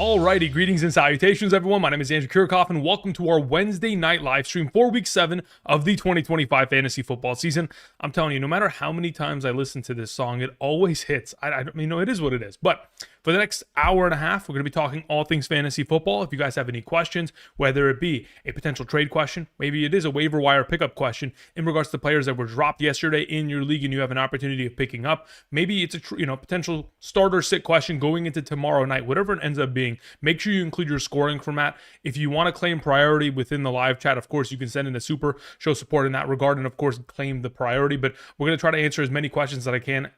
Alrighty, greetings and salutations, everyone. My name is Andrew Kirchhoff, and welcome to our Wednesday night live stream for Week 7 of the 2025 fantasy football season. I'm telling you, no matter how many times I listen to this song, it always hits. I mean, no, it is what it is. But for the next hour and a half, we're going to be talking all things fantasy football. If you guys have any questions, whether it be a potential trade question, maybe it is a waiver wire pickup question in regards to players that were dropped yesterday in your league and you have an opportunity of picking up, maybe it's a potential starter sit question going into tomorrow night, whatever it ends up being. Make sure you include your scoring format. If you want to claim priority within the live chat, of course, you can send in a super, show support in that regard, and of course, claim the priority. But we're going to try to answer as many questions that I can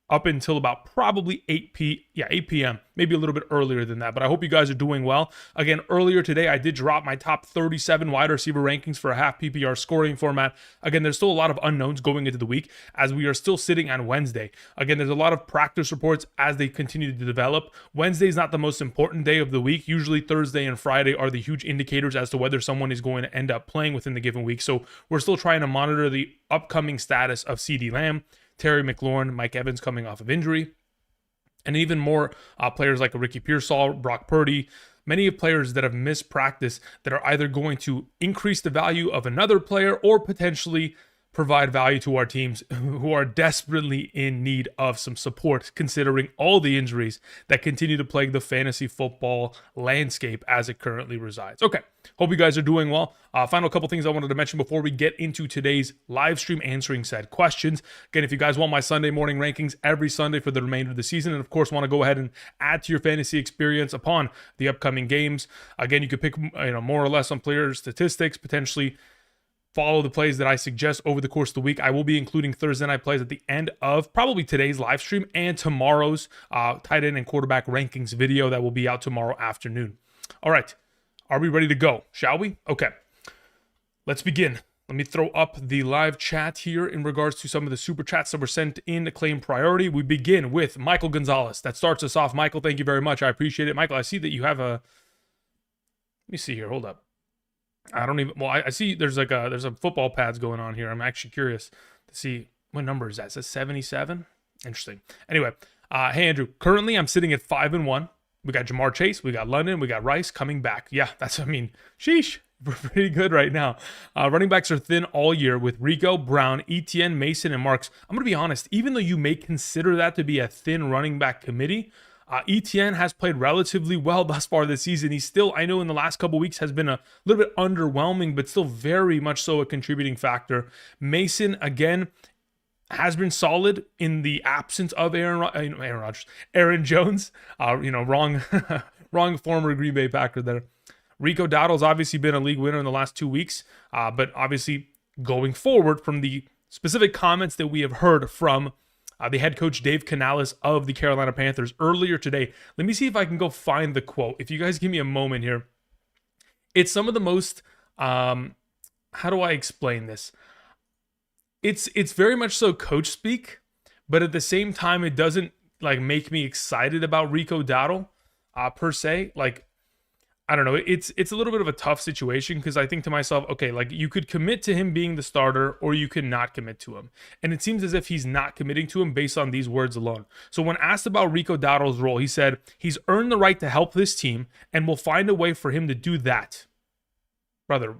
up until about probably 8 p.m., maybe a little bit earlier than that. But I hope you guys are doing well. Again, earlier today, I did drop my top 37 wide receiver rankings for a half PPR scoring format. Again, there's still a lot of unknowns going into the week as we are still sitting on Wednesday. Again, there's a lot of practice reports as they continue to develop. Wednesday is not the most important day of the week. Usually Thursday and Friday are the huge indicators as to whether someone is going to end up playing within the given week. So we're still trying to monitor the upcoming status of CeeDee Lamb, Terry McLaurin, Mike Evans coming off of injury, and even more players like Ricky Pearsall, Brock Purdy, many of players that have missed practice that are either going to increase the value of another player or potentially provide value to our teams who are desperately in need of some support, considering all the injuries that continue to plague the fantasy football landscape as it currently resides. Okay, hope you guys are doing well. Final couple things I wanted to mention before we get into today's live stream answering said questions. Again, if you guys want my Sunday morning rankings every Sunday for the remainder of the season, and of course want to go ahead and add to your fantasy experience upon the upcoming games, again, you could pick more or less on player statistics, potentially follow the plays that I suggest over the course of the week. I will be including Thursday night plays at the end of probably today's live stream and tomorrow's tight end and quarterback rankings video that will be out tomorrow afternoon. All right, are we ready to go? Shall we? Okay, let's begin. Let me throw up the live chat here in regards to some of the super chats that were sent in to claim priority. We begin with Michael Gonzalez. That starts us off. Michael, thank you very much. I appreciate it. Michael, I see that you have a... Let me see here. Hold up. I don't even, well, I see there's some football pads going on here. I'm actually curious to see what number is that. It says 77. Interesting. Anyway, hey Andrew, currently I'm sitting at 5-1. We got Jamar Chase, we got London, we got Rice coming back. Yeah, sheesh. We're pretty good right now. Running backs are thin all year with Rico, Brown, Etienne, Mason, and Marks. I'm going to be honest, even though you may consider that to be a thin running back committee, Etienne has played relatively well thus far this season. He's still, I know in the last couple weeks has been a little bit underwhelming, but still very much so a contributing factor. Mason, again, has been solid in the absence of Aaron Jones. Wrong former Green Bay Packer there. Rico Dowdle's obviously been a league winner in the last 2 weeks, but obviously going forward from the specific comments that we have heard from the head coach Dave Canales of the Carolina Panthers earlier today. Let me see if I can go find the quote. If you guys give me a moment here. It's some of the most, how do I explain this? It's very much so coach speak, but at the same time, it doesn't make me excited about Rico Dowdle per se. I don't know. It's a little bit of a tough situation because I think to myself, okay, you could commit to him being the starter or you could not commit to him. And it seems as if he's not committing to him based on these words alone. So when asked about Rico Dowdle's role, he said, he's earned the right to help this team and we'll find a way for him to do that. Brother.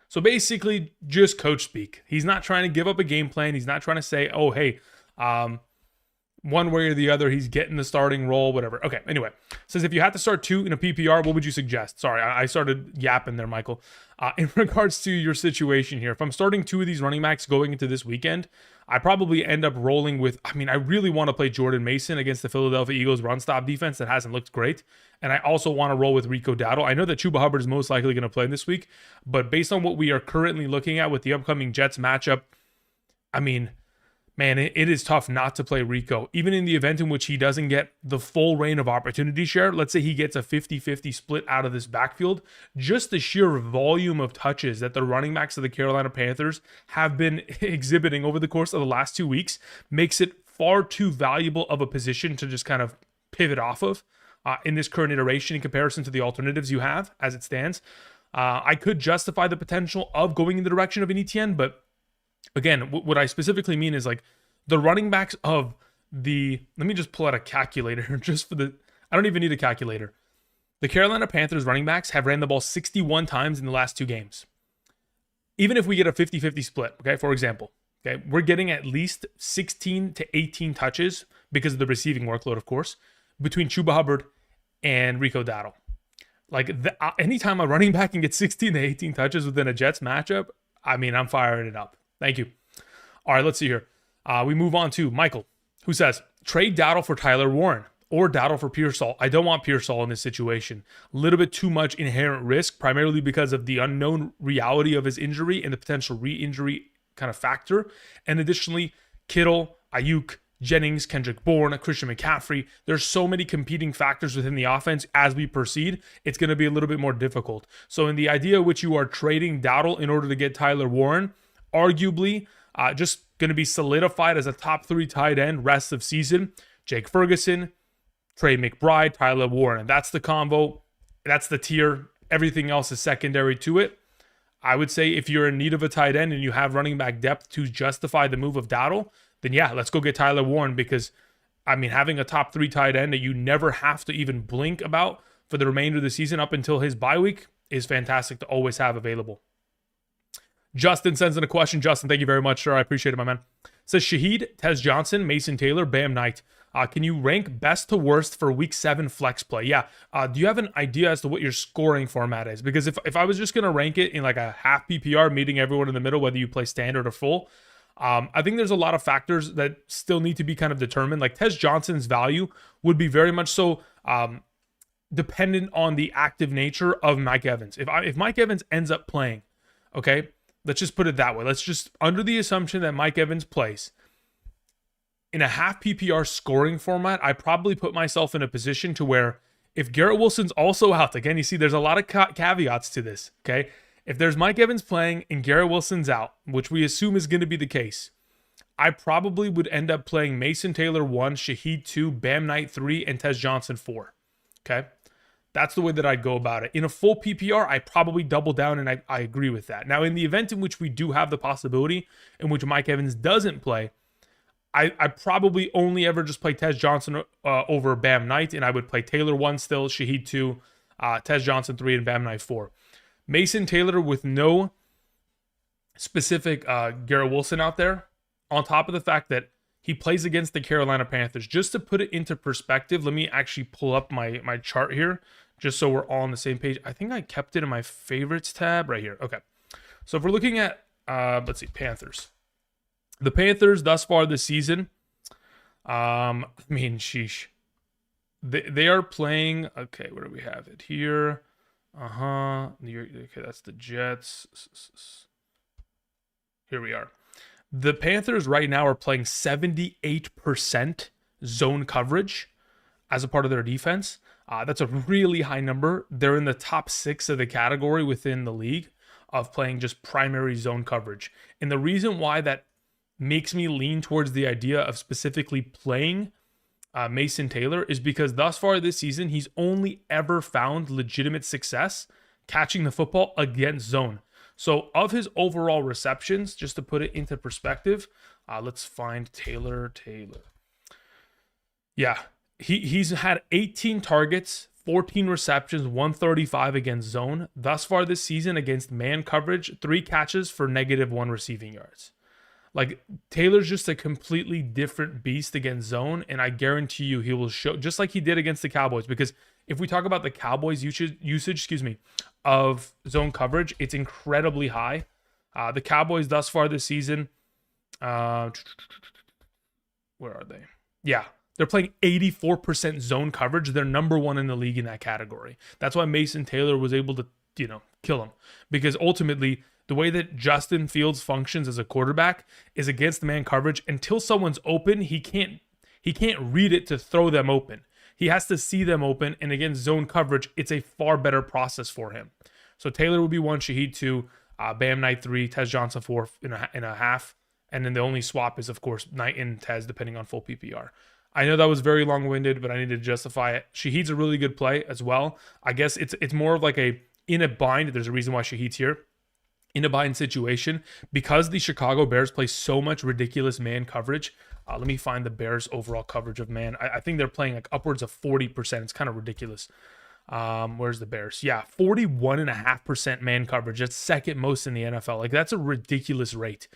So basically just coach speak. He's not trying to give up a game plan. He's not trying to say, oh, hey, one way or the other, he's getting the starting role, whatever. Okay, anyway. Says, if you had to start 2 in a PPR, what would you suggest? Sorry, I started yapping there, Michael. In regards to your situation here, if I'm starting 2 of these running backs going into this weekend, I probably end up rolling with, I really want to play Jordan Mason against the Philadelphia Eagles run stop defense that hasn't looked great. And I also want to roll with Rico Dowdle. I know that Chuba Hubbard is most likely going to play this week, but based on what we are currently looking at with the upcoming Jets matchup, man, it is tough not to play Rico. Even in the event in which he doesn't get the full reign of opportunity share, let's say he gets a 50-50 split out of this backfield, just the sheer volume of touches that the running backs of the Carolina Panthers have been exhibiting over the course of the last 2 weeks makes it far too valuable of a position to just kind of pivot off of in this current iteration in comparison to the alternatives you have as it stands. I could justify the potential of going in the direction of an Etienne, but again, what I specifically mean is the running backs of the, let me just pull out a calculator just for the, I don't even need a calculator. The Carolina Panthers running backs have ran the ball 61 times in the last 2 games. Even if we get a 50-50 split, okay, for example, okay, we're getting at least 16 to 18 touches because of the receiving workload, of course, between Chuba Hubbard and Rico Dowdle. Like, anytime a running back can get 16 to 18 touches within a Jets matchup, I mean, I'm firing it up. Thank you. All right, let's see here. We move on to Michael, who says, trade Dowdle for Tyler Warren or Dowdle for Pearsall. I don't want Pearsall in this situation. A little bit too much inherent risk, primarily because of the unknown reality of his injury and the potential re-injury kind of factor. And additionally, Kittle, Ayuk, Jennings, Kendrick Bourne, Christian McCaffrey. There's so many competing factors within the offense as we proceed. It's going to be a little bit more difficult. So in the idea which you are trading Dowdle in order to get Tyler Warren, arguably just going to be solidified as a top 3 tight end rest of season. Jake Ferguson, Trey McBride, Tyler Warren. And that's the combo. That's the tier. Everything else is secondary to it. I would say if you're in need of a tight end and you have running back depth to justify the move of Dowdle, then yeah, let's go get Tyler Warren, because, I mean, having a top 3 tight end that you never have to even blink about for the remainder of the season up until his bye week is fantastic to always have available. Justin sends in a question. Justin, thank you very much, sir. I appreciate it, my man. Says Shaheed, Tez Johnson, Mason Taylor, Bam Knight. Can you rank best to worst for week 7 flex play? Yeah. Do you have an idea as to what your scoring format is? Because if I was just going to rank it in like a half PPR, meeting everyone in the middle, whether you play standard or full, I think there's a lot of factors that still need to be kind of determined. Like Tez Johnson's value would be very much so dependent on the active nature of Mike Evans. If Mike Evans ends up playing, okay, let's just put it that way. Let's just, under the assumption that Mike Evans plays, in a half PPR scoring format, I probably put myself in a position to where if Garrett Wilson's also out, again, you see there's a lot of caveats to this, okay? If there's Mike Evans playing and Garrett Wilson's out, which we assume is going to be the case, I probably would end up playing Mason Taylor 1, Shaheed 2, Bam Knight 3, and Tez Johnson 4, okay? That's the way that I'd go about it. In a full PPR, I probably double down, and I agree with that. Now, in the event in which we do have the possibility in which Mike Evans doesn't play, I probably only ever just play Tez Johnson over Bam Knight, and I would play Taylor 1 still, Shaheed 2, Tez Johnson 3, and Bam Knight 4. Mason Taylor with no specific Garrett Wilson out there, on top of the fact that he plays against the Carolina Panthers. Just to put it into perspective, let me actually pull up my chart here, just so we're all on the same page. I think I kept it in my favorites tab right here. Okay. So if we're looking at, let's see, Panthers. The Panthers thus far this season, I mean, sheesh. They are playing, okay, where do we have it? Here. Okay, that's the Jets. Here we are. The Panthers right now are playing 78% zone coverage as a part of their defense. That's a really high number. They're in the top 6 of the category within the league of playing just primary zone coverage. And the reason why that makes me lean towards the idea of specifically playing Mason Taylor is because thus far this season, he's only ever found legitimate success catching the football against zone. So of his overall receptions, just to put it into perspective, let's find Taylor. Yeah, he's had 18 targets, 14 receptions, 135 against zone. Thus far this season against man coverage, 3 catches for -1 receiving yards. Like, Taylor's just a completely different beast against zone, and I guarantee you he will show, just like he did against the Cowboys, because if we talk about the Cowboys' usage, of zone coverage, it's incredibly high. The Cowboys thus far this season, where are they? Yeah, they're playing 84% zone coverage. They're number 1 in the league in that category. That's why Mason Taylor was able to, kill him, because ultimately, the way that Justin Fields functions as a quarterback is against man coverage. Until someone's open, he can't read it to throw them open. He has to see them open, and against zone coverage, it's a far better process for him. So Taylor will be 1, Shaheed 2, Bam Knight 3, Tez Johnson 4 in a half, and then the only swap is, of course, Knight and Tez, depending on full PPR. I know that was very long-winded, but I need to justify it. Shaheed's a really good play as well. I guess it's more of like in a bind. There's a reason why Shaheed's here. In a bind situation, because the Chicago Bears play so much ridiculous man coverage. Let me find the Bears overall coverage of man. I think they're playing like upwards of 40%. It's kind of ridiculous. Where's the Bears? Yeah, 41.5% man coverage. That's second most in the NFL. Like, that's a ridiculous rate.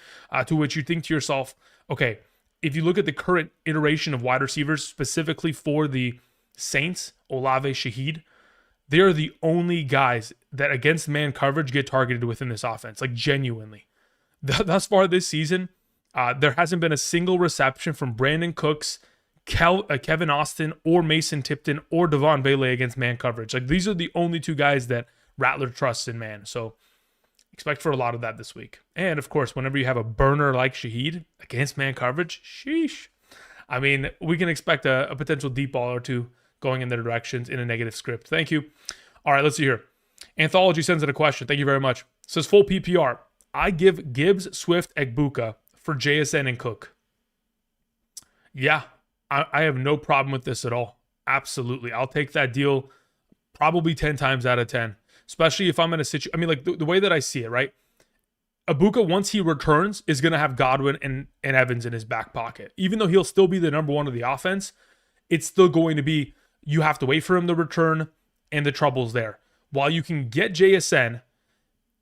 To which you think to yourself, okay, if you look at the current iteration of wide receivers, specifically for the Saints, Olave, Shaheed, they're the only guys that against man coverage get targeted within this offense, like genuinely. Thus far this season, there hasn't been a single reception from Brandon Cooks, Kevin Austin, or Mason Tipton, or Devon Bailey against man coverage. Like, these are the only two guys that Rattler trusts in man. So expect for a lot of that this week. And of course, whenever you have a burner like Shaheed against man coverage, sheesh. I mean, we can expect a potential deep ball or two going in their directions in a negative script. Thank you. All right, let's see here. Anthology sends in a question. Thank you very much. It says full PPR. I give Gibbs, Swift, Egbuka for JSN and Cook. Yeah, I have no problem with this at all. Absolutely. I'll take that deal probably 10 times out of 10, especially if I'm in a situation. I mean, like the way that I see it, right? Egbuka, once he returns, is going to have Godwin and Evans in his back pocket. Even though he'll still be the number one of the offense, it's still going to be, you have to wait for him to return and the trouble's there. While you can get JSN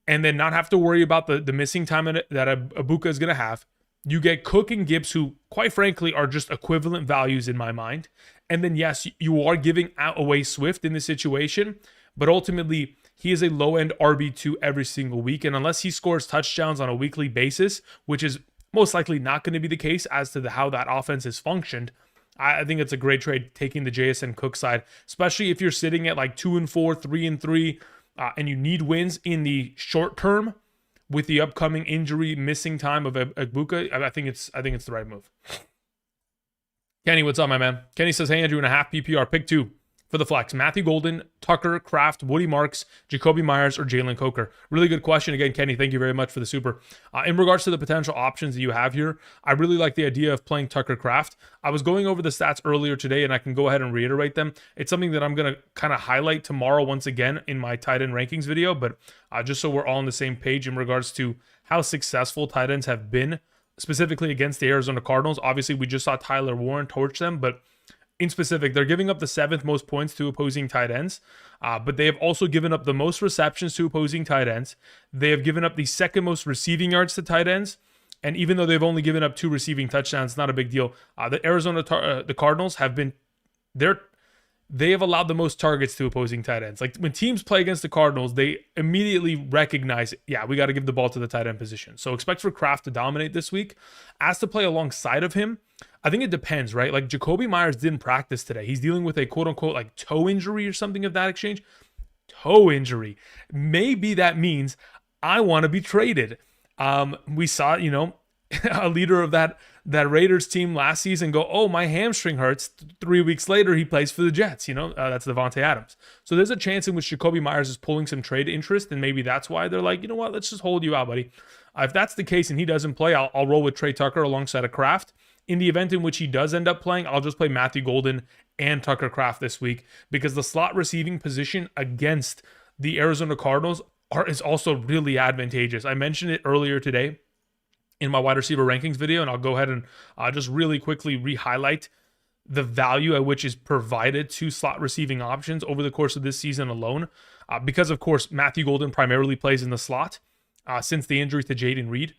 and then not have to worry about the missing time that Egbuka is going to have, you get Cook and Gibbs, who quite frankly are just equivalent values in my mind. And then yes, you are giving away Swift in this situation, but ultimately he is a low-end RB2 every single week. And unless he scores touchdowns on a weekly basis, which is most likely not going to be the case as to how that offense has functioned, I think it's a great trade taking the JSN Cook side, especially if you're sitting at like 2-4, 3-3, and you need wins in the short term with the upcoming injury missing time of Egbuka. I think it's the right move. Kenny, what's up, my man? Kenny says, hey, Andrew, in a half PPR, pick two for the flex: Matthew Golden, Tucker, Kraft, Woody Marks, Jacoby Myers, or Jalen Coker. Really good question. Again, Kenny, thank you very much for the super. In regards to the potential options that you have here, I really like the idea of playing Tucker Kraft. I was going over the stats earlier today, and I can go ahead and reiterate them. It's something that I'm going to kind of highlight tomorrow once again in my tight end rankings video, but just so we're all on the same page in regards to how successful tight ends have been, specifically against the Arizona Cardinals. Obviously, we just saw Tyler Warren torch them, but in specific, they're giving up the 7th most points to opposing tight ends, but they have also given up the most receptions to opposing tight ends. They have given up the 2nd most receiving yards to tight ends, and even though they've only given up 2 receiving touchdowns, not a big deal. The Cardinals have been they have allowed the most targets to opposing tight ends. Like, when teams play against the Cardinals, they immediately recognize, yeah, we got to give the ball to the tight end position. So expect for Kraft to dominate this week. As to play alongside of him, I think it depends, right? Like, Jacoby Myers didn't practice today. He's dealing with a quote-unquote like toe injury or something of that exchange. Toe injury. Maybe that means I want to be traded. We saw, a leader of that Raiders team last season go, oh, my hamstring hurts. 3 weeks later, he plays for the Jets. That's Devontae Adams. So there's a chance in which Jacoby Myers is pulling some trade interest, and maybe that's why they're like, you know what, let's just hold you out, buddy. If that's the case and he doesn't play, I'll roll with Trey Tucker alongside of Kraft. In the event in which he does end up playing, I'll just play Matthew Golden and Tucker Kraft this week, because the slot receiving position against the Arizona Cardinals is also really advantageous. I mentioned it earlier today in my wide receiver rankings video, and I'll go ahead and just really quickly re-highlight the value at which is provided to slot receiving options over the course of this season alone. Because, of course, Matthew Golden primarily plays in the slot since the injury to Jaden Reed.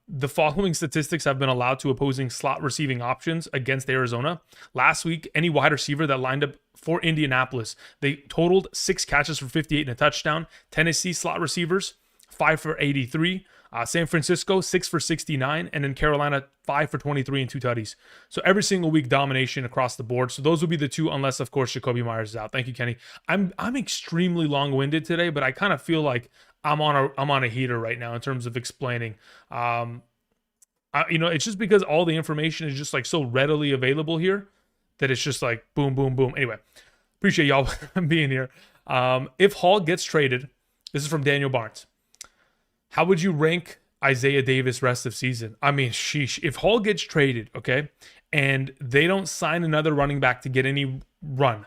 The following statistics have been allowed to opposing slot receiving options against Arizona. Last week, any wide receiver that lined up for Indianapolis, they totaled 6 catches for 58 and a touchdown. Tennessee slot receivers, 5 for 83. San Francisco, 6 for 69, and then Carolina, 5 for 23 and 2 tutties. So every single week, domination across the board. So those would be the two, unless, of course, Jacoby Myers is out. Thank you, Kenny. I'm extremely long-winded today, but I kind of feel like I'm on a heater right now in terms of explaining. It's just because all the information is just like so readily available here that it's just like boom, boom, boom. Anyway, appreciate y'all being here. If Hall gets traded, this is from Daniel Barnes. How would you rank Isaiah Davis rest of season? I mean, sheesh. If Hall gets traded, okay, and they don't sign another running back to get any run,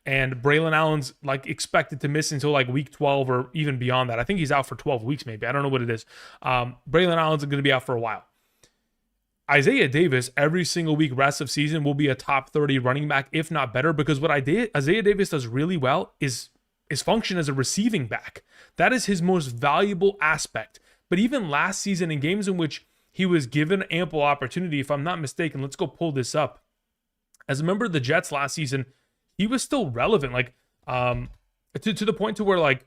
and Braylon Allen's like expected to miss until like week 12 or even beyond that. I think he's out for 12 weeks maybe. I don't know what it is. Braylon Allen's going to be out for a while. Isaiah Davis, every single week rest of season, will be a top 30 running back, if not better, because what Isaiah Davis does really well is function as a receiving back. That is his most valuable aspect. But even last season, in games in which he was given ample opportunity, if I'm not mistaken, let's go pull this up. As a member of the Jets last season, he was still relevant, like to the point to where like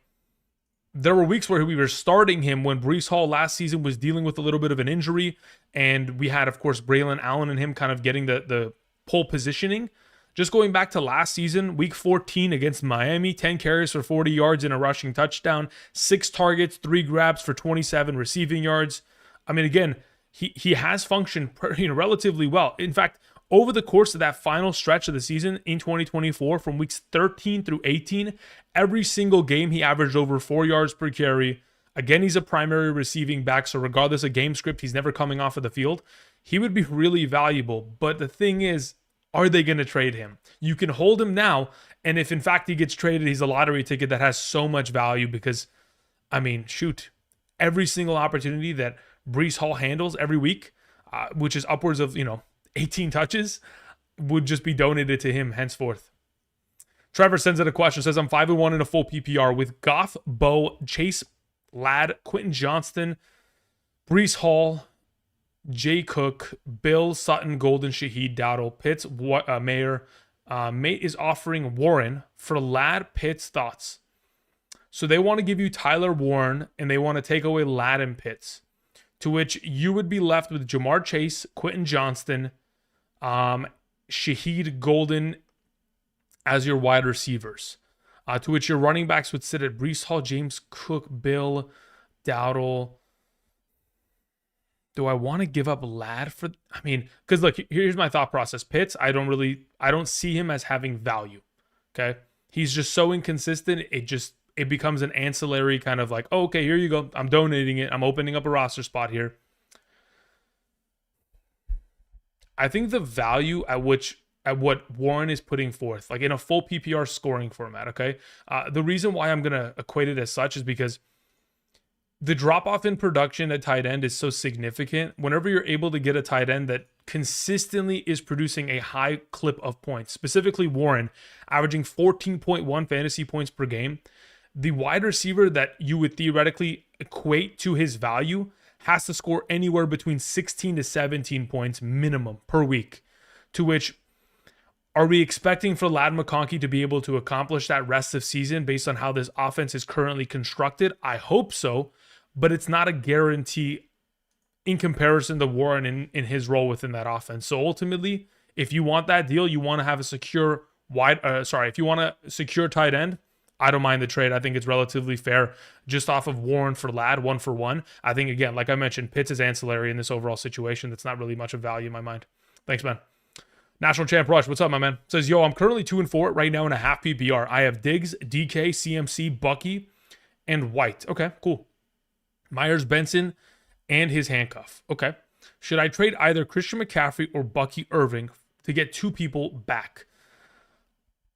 there were weeks where we were starting him when Breece Hall last season was dealing with a little bit of an injury, and we had, of course, Braylon Allen and him kind of getting the pole positioning. Just going back to last season, week 14 against Miami, 10 carries for 40 yards and a rushing touchdown, 6 targets, 3 grabs for 27 receiving yards. I mean, again, he has functioned relatively well. In fact, over the course of that final stretch of the season in 2024, from weeks 13 through 18, every single game he averaged over 4 yards per carry. Again, he's a primary receiving back, so regardless of game script, he's never coming off of the field. He would be really valuable, but the thing is, are they going to trade him? You can hold him now, and if in fact he gets traded, he's a lottery ticket that has so much value because, I mean, shoot, every single opportunity that Breece Hall handles every week, which is upwards of, 18 touches, would just be donated to him henceforth. Trevor sends in a question, says, I'm 5-1 in a full PPR with Goff, Bo, Chase, Ladd, Quentin Johnston, Breece Hall, Jay Cook, Bill, Sutton, Golden, Shaheed, Dowdle, Pitts, Mayer. Mate is offering Warren for Ladd, Pitts. Thoughts? So they want to give you Tyler Warren, and they want to take away Ladd and Pitts, to which you would be left with Jamar Chase, Quentin Johnston, Shaheed, Golden as your wide receivers, to which your running backs would sit at Breece Hall, James Cook, Bill, Dowdle. Do I want to give up Ladd for? I mean, because look, here's my thought process. Pitts, I don't see him as having value. Okay, he's just so inconsistent. It becomes an ancillary kind of like, oh, okay, here you go. I'm donating it. I'm opening up a roster spot here. I think the value at what Warren is putting forth, like in a full PPR scoring format, okay? The reason why I'm going to equate it as such is because the drop-off in production at tight end is so significant. Whenever you're able to get a tight end that consistently is producing a high clip of points, specifically Warren, averaging 14.1 fantasy points per game, the wide receiver that you would theoretically equate to his value has to score anywhere between 16 to 17 points minimum per week, to which are we expecting for Ladd McConkey to be able to accomplish that rest of season based on how this offense is currently constructed? I hope so, but it's not a guarantee in comparison to Warren in his role within that offense. So ultimately, if you want that deal, you want to have a secure if you want a secure tight end, I don't mind the trade. I think it's relatively fair just off of Warren for Ladd, 1-for-1. I think, again, like I mentioned, Pitts is ancillary in this overall situation. That's not really much of value in my mind. Thanks, man. National Champ Rush, what's up, my man? Says, yo, I'm currently 2-4 right now in a half PPR. I have Diggs, DK, CMC, Bucky, and White. Okay, cool. Myers, Benson, and his handcuff. Okay. Should I trade either Christian McCaffrey or Bucky Irving to get 2 people back?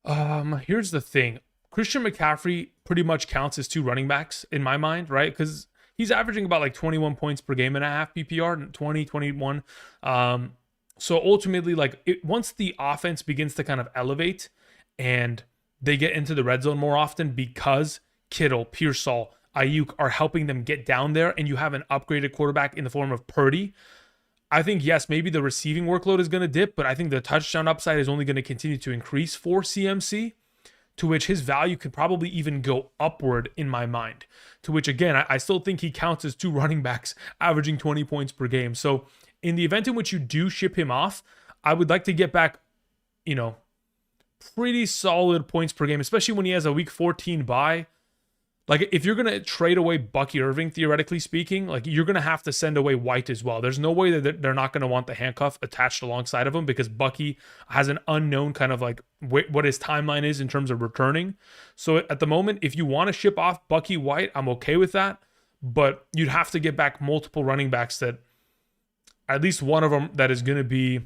Here's the thing. Christian McCaffrey pretty much counts as 2 running backs in my mind, right? Because he's averaging about like 21 points per game in a half PPR, 20, 21. So ultimately, once the offense begins to kind of elevate and they get into the red zone more often because Kittle, Pearsall, Ayuk are helping them get down there, and you have an upgraded quarterback in the form of Purdy, I think, yes, maybe the receiving workload is going to dip, but I think the touchdown upside is only going to continue to increase for CMC, to which his value could probably even go upward in my mind, to which, again, I still think he counts as 2 running backs averaging 20 points per game. So in the event in which you do ship him off, I would like to get back, pretty solid points per game, especially when he has a week 14 bye. Like, if you're going to trade away Bucky Irving, theoretically speaking, like, you're going to have to send away White as well. There's no way that they're not going to want the handcuff attached alongside of him, because Bucky has an unknown kind of like what his timeline is in terms of returning. So at the moment, if you want to ship off Bucky White, I'm okay with that. But you'd have to get back multiple running backs that, at least one of them that is going to be,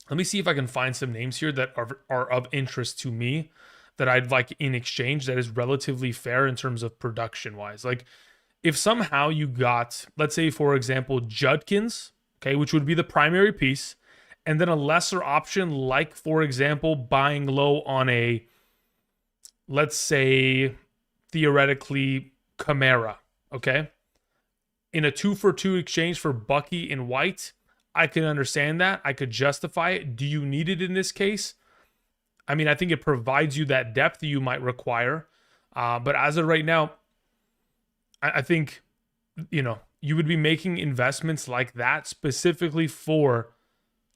let me see if I can find some names here that are of interest to me that I'd like in exchange that is relatively fair in terms of production wise. Like, if somehow you got, let's say, for example, Judkins okay, which would be the primary piece, and then a lesser option like, for example, buying low on a, let's say, theoretically, Kamara, okay? In a 2-for-2 exchange for Bucky and White, I can understand that. I could justify it. Do you need it in this case? I mean, I think it provides you that depth you might require. But as of right now, I think, you would be making investments like that specifically for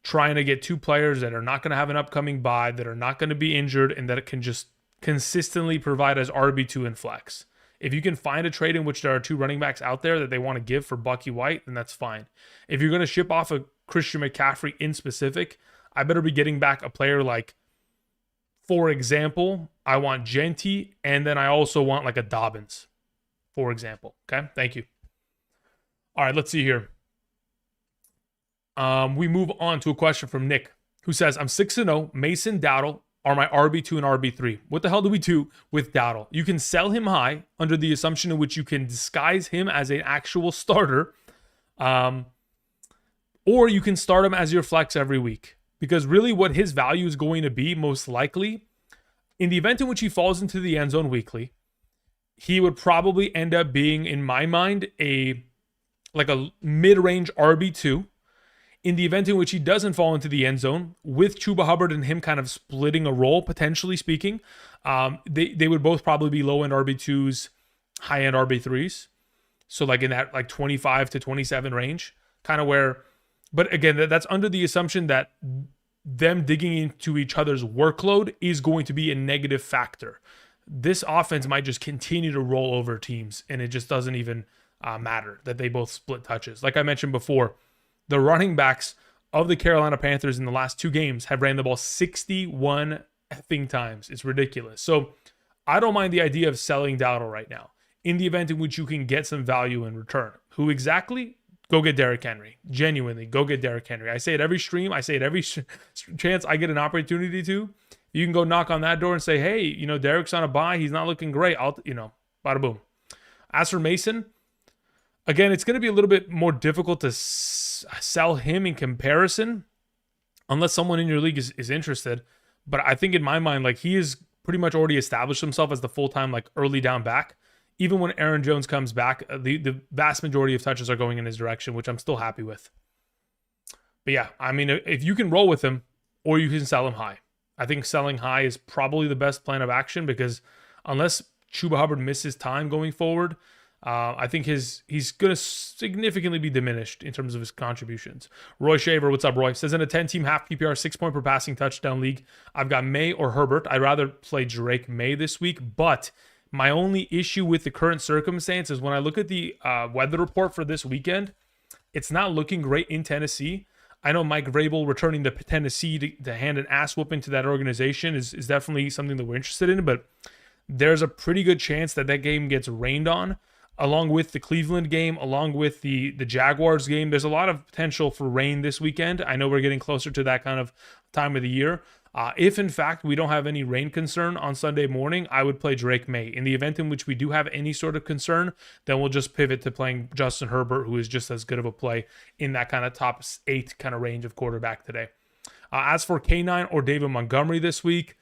trying to get two players that are not going to have an upcoming bye, that are not going to be injured, and that it can just consistently provide as RB2 and flex. If you can find a trade in which there are two running backs out there that they want to give for Bucky White, then that's fine. If you're going to ship off a Christian McCaffrey in specific, I better be getting back a player like, for example, I want Genty, and then I also want like a Dobbins, for example. Okay, thank you. All right, let's see here. We move on to a question from Nick, who says, I'm 6-0. Mason, Dowdle are my RB2 and RB3. What the hell do we do with Dowdle? You can sell him high under the assumption in which you can disguise him as an actual starter, or you can start him as your flex every week. Because really what his value is going to be most likely, in the event in which he falls into the end zone weekly, he would probably end up being, in my mind, a mid-range RB2. In the event in which he doesn't fall into the end zone, with Chuba Hubbard and him kind of splitting a role, potentially speaking, they would both probably be low-end RB2s, high-end RB3s. So like in that like 25 to 27 range, kind of where, but again, that's under the assumption that them digging into each other's workload is going to be a negative factor. This offense might just continue to roll over teams, and it just doesn't even matter that they both split touches. Like I mentioned before, the running backs of the Carolina Panthers in the last two games have ran the ball 61 effing times. It's ridiculous. So I don't mind the idea of selling Dowdle right now in the event in which you can get some value in return. Who exactly? Go get Derrick Henry. Genuinely, go get Derrick Henry. I say it every stream. I say it every chance I get an opportunity to. You can go knock on that door and say, hey, Derrick's on a bye. He's not looking great. Bada boom. As for Mason, again, it's going to be a little bit more difficult to sell him in comparison unless someone in your league is interested. But I think in my mind, like, he has pretty much already established himself as the full-time, like, early down back. Even when Aaron Jones comes back, the vast majority of touches are going in his direction, which I'm still happy with. But yeah, I mean, if you can roll with him or you can sell him high. I think selling high is probably the best plan of action because unless Chuba Hubbard misses time going forward, I think he's going to significantly be diminished in terms of his contributions. Roy Shaver, what's up, Roy? Says in a 10-team half PPR 6-point per passing touchdown league, I've got May or Herbert. I'd rather play Drake May this week, but my only issue with the current circumstance is when I look at the weather report for this weekend, it's not looking great in Tennessee. I know Mike Vrabel returning to Tennessee to hand an ass whooping to that organization is definitely something that we're interested in, but there's a pretty good chance that game gets rained on, along with the Cleveland game, along with the Jaguars game. There's a lot of potential for rain this weekend. I know we're getting closer to that kind of time of the year. If, in fact, we don't have any rain concern on Sunday morning, I would play Drake May. In the event in which we do have any sort of concern, then we'll just pivot to playing Justin Herbert, who is just as good of a play in that kind of top 8 kind of range of quarterback today. As for K9 or David Montgomery this week,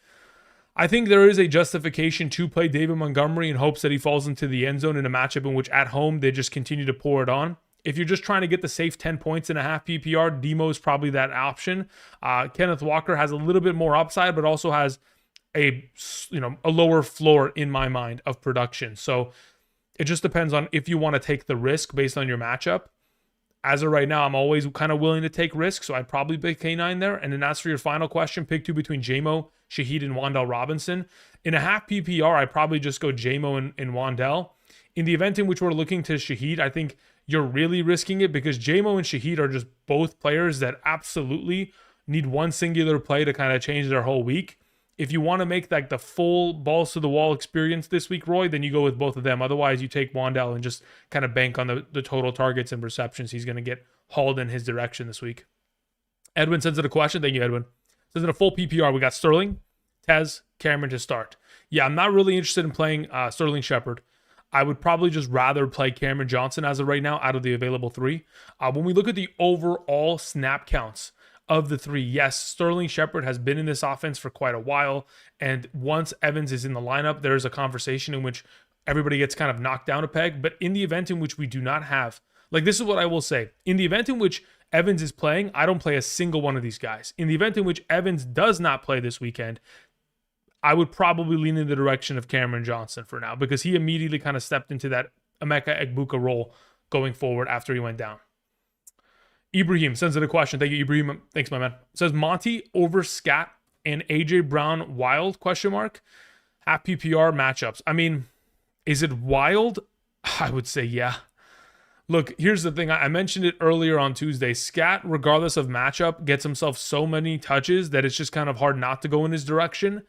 I think there is a justification to play David Montgomery in hopes that he falls into the end zone in a matchup in which at home they just continue to pour it on. If you're just trying to get the safe 10 points in a half PPR, Demo is probably that option. Kenneth Walker has a little bit more upside, but also has a lower floor in my mind of production. So it just depends on if you want to take the risk based on your matchup. As of right now, I'm always kind of willing to take risks, so I'd probably pick K9 there. And then as for your final question, pick 2 between JMO, Shaheed, and Wan'Dale Robinson. In a half PPR, I'd probably just go JMO and Wan'Dale. In the event in which we're looking to Shaheed, I think you're really risking it because JMO and Shaheed are just both players that absolutely need one singular play to kind of change their whole week. If you want to make like the full balls to the wall experience this week, Roy, then you go with both of them. Otherwise, you take Wan'Dale and just kind of bank on the total targets and receptions he's going to get hauled in his direction this week. Edwin sends in a question. Thank you, Edwin. Says in a full PPR, we got Sterling, Tez, Cameron to start. Yeah, I'm not really interested in playing Sterling Shepard. I would probably just rather play Cameron Johnson as of right now out of the available three. When we look at the overall snap counts of the three, yes, Sterling Shepard has been in this offense for quite a while. And once Evans is in the lineup, there's a conversation in which everybody gets kind of knocked down a peg. But in the event in which we do not have, like, this is what I will say. In the event in which Evans is playing, I don't play a single one of these guys. In the event in which Evans does not play this weekend, I would probably lean in the direction of Cameron Johnson for now, because he immediately kind of stepped into that Emeka Egbuka role going forward after he went down. Ibrahim sends in a question. Thank you, Ibrahim. Thanks, my man. Says Monty over Scat and AJ Brown wild, question mark. Half PPR matchups. I mean, is it wild? I would say yeah. Look, here's the thing. I mentioned it earlier on Tuesday. Scat, regardless of matchup, gets himself so many touches that it's just kind of hard not to go in his direction.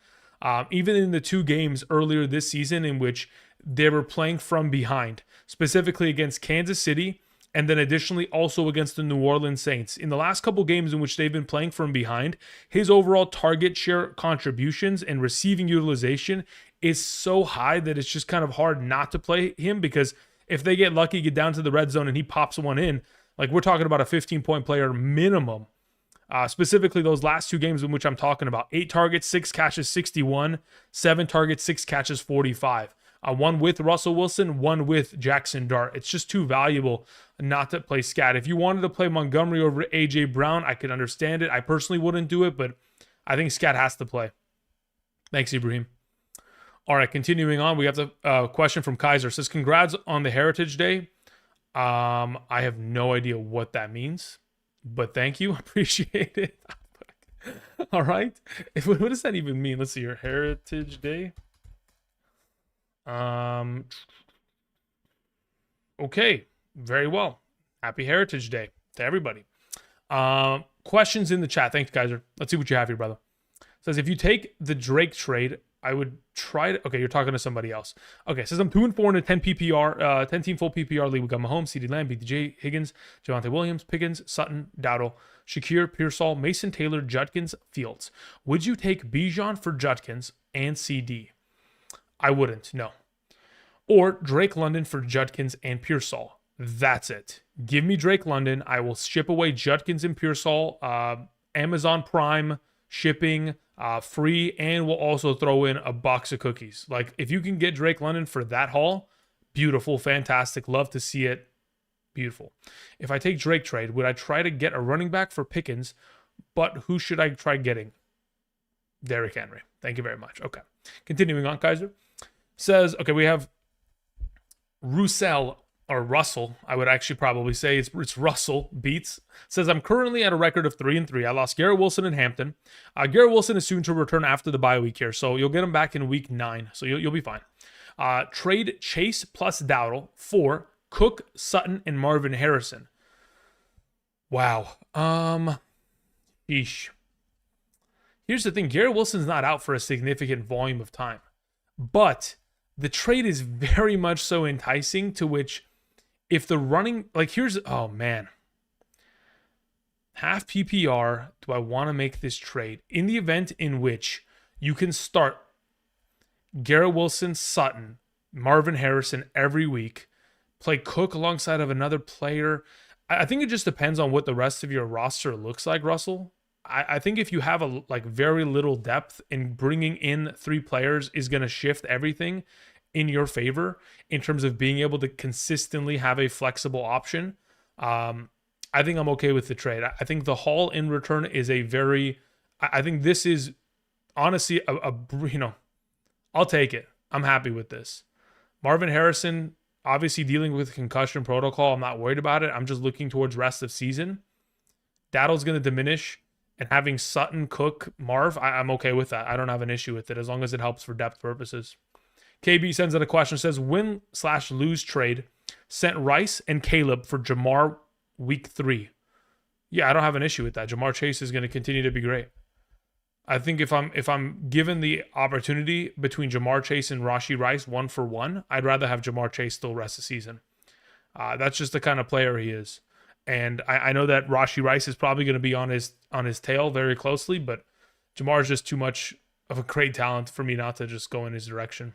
Even in the two games earlier this season in which they were playing from behind, specifically against Kansas City, and then additionally also against the New Orleans Saints. In the last couple games in which they've been playing from behind, his overall target share contributions and receiving utilization is so high that it's just kind of hard not to play him, because if they get lucky, get down to the red zone and he pops one in, like, we're talking about a 15-point player minimum. Specifically those last two games in which I'm talking about. 8 targets, 6 catches, 61. 7 targets, 6 catches, 45. One with Russell Wilson, one with Jackson Dart. It's just too valuable not to play Scat. If you wanted to play Montgomery over A.J. Brown, I could understand it. I personally wouldn't do it, but I think Scat has to play. Thanks, Ibrahim. All right, continuing on, we have the question from Kaiser. It says, congrats on the Heritage Day. I have no idea what that means, but thank you. Appreciate it. All right. What does that even mean? Let's see here. Heritage Day. Okay. Very well. Happy Heritage Day to everybody. Questions in the chat. Thanks, Kaiser. Let's see what you have here, brother. It says, if you take the Drake trade, I would try to... Okay, you're talking to somebody else. Okay, it says I'm 2-4 in a 10 PPR, 10-team full PPR league. We got Mahomes, CeeDee Lamb, BTJ, Higgins, Javonte Williams, Pickens, Sutton, Dowdle, Shakir, Pearsall, Mason Taylor, Judkins, Fields. Would you take Bijan for Judkins and CD? I wouldn't, no. Or Drake London for Judkins and Pearsall. That's it. Give me Drake London. I will ship away Judkins and Pearsall. Amazon Prime shipping, free, and we'll also throw in a box of cookies. Like, if you can get Drake London for that haul, beautiful, fantastic, love to see it, beautiful. If I take Drake trade, would I try to get a running back for Pickens, but who should I try getting? Derrick Henry. Thank you very much. Okay, continuing on, Kaiser says, okay, we have Russell, I would actually probably say it's Russell Beats. Says, I'm currently at a record of 3-3. I lost Garrett Wilson in Hampton. Garrett Wilson is soon to return after the bye week here, so you'll get him back in week 9, so you'll be fine. Trade Chase plus Dowdle for Cook, Sutton, and Marvin Harrison. Wow. Here's the thing. Garrett Wilson's not out for a significant volume of time, but the trade is very much so enticing, to which if the running, like, oh man, half PPR, do I want to make this trade? In the event in which you can start Garrett Wilson, Sutton, Marvin Harrison every week, play Cook alongside of another player, I think it just depends on what the rest of your roster looks like, Russell. I think if you have very little depth, and bringing in 3 players is going to shift everything in your favor in terms of being able to consistently have a flexible option. I think I'm okay with the trade. I think the haul in return is I think this is honestly I'll take it. I'm happy with this. Marvin Harrison, obviously dealing with concussion protocol. I'm not worried about it. I'm just looking towards rest of season. Daddle's going to diminish, and having Sutton, Cook, Marv, I'm okay with that. I don't have an issue with it as long as it helps for depth purposes. KB sends out a question, says, win/lose trade sent Rice and Caleb for Jamar week 3. Yeah, I don't have an issue with that. Jamar Chase is going to continue to be great. I think if I'm given the opportunity between Jamar Chase and Rashee Rice 1-for-1, I'd rather have Jamar Chase still rest the season. That's just the kind of player he is. And I know that Rashee Rice is probably going to be on his tail very closely, but Jamar is just too much of a great talent for me not to just go in his direction.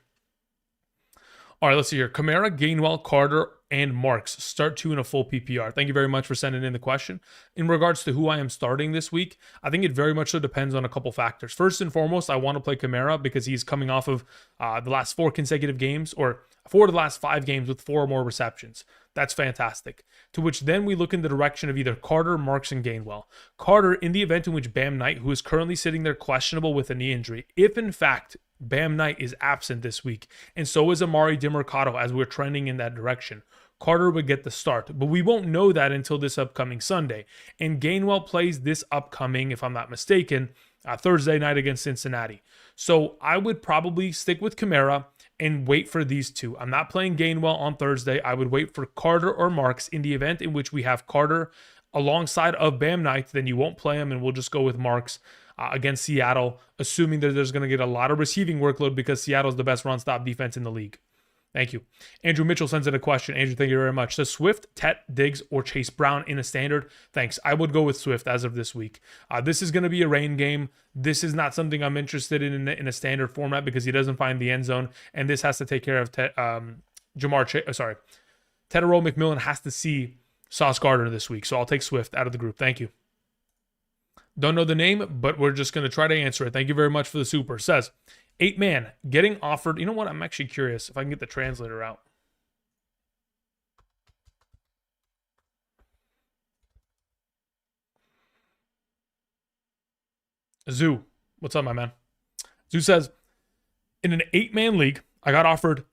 All right, let's see here. Kamara, Gainwell, Carter, and Marks start two in a full PPR. Thank you very much for sending in the question. In regards to who I am starting this week, I think it very much so depends on a couple factors. First and foremost, I want to play Kamara because he's coming off of the last 4 consecutive games, or 4 of the last 5 games with 4 or more receptions. That's fantastic. To which then we look in the direction of either Carter, Marks, and Gainwell. Carter, in the event in which Bam Knight, who is currently sitting there questionable with a knee injury, if in fact Bam Knight is absent this week, and so is Amari DiMercato as we're trending in that direction, Carter would get the start. But we won't know that until this upcoming Sunday. And Gainwell plays this upcoming, if I'm not mistaken, Thursday night against Cincinnati. So I would probably stick with Kamara and wait for these two. I'm not playing Gainwell on Thursday. I would wait for Carter or Marks. In the event in which we have Carter alongside of Bam Knight, then you won't play him and we'll just go with Marks against Seattle, assuming that there's going to get a lot of receiving workload because Seattle's the best run-stop defense in the league. Thank you. Andrew Mitchell sends in a question. Andrew, thank you very much. Says Swift, Tet, Diggs, or Chase Brown in a standard? Thanks. I would go with Swift as of this week. This is going to be a rain game. This is not something I'm interested in a standard format because he doesn't find the end zone, and this has to take care of Tedero McMillan has to see Sauce Gardner this week, so I'll take Swift out of the group. Thank you. Don't know the name, but we're just going to try to answer it. Thank you very much for the super. Says, 8-man, getting offered. You know what? I'm actually curious if I can get the translator out. Zoo, what's up, my man? Zoo says, in an 8-man league, I got offered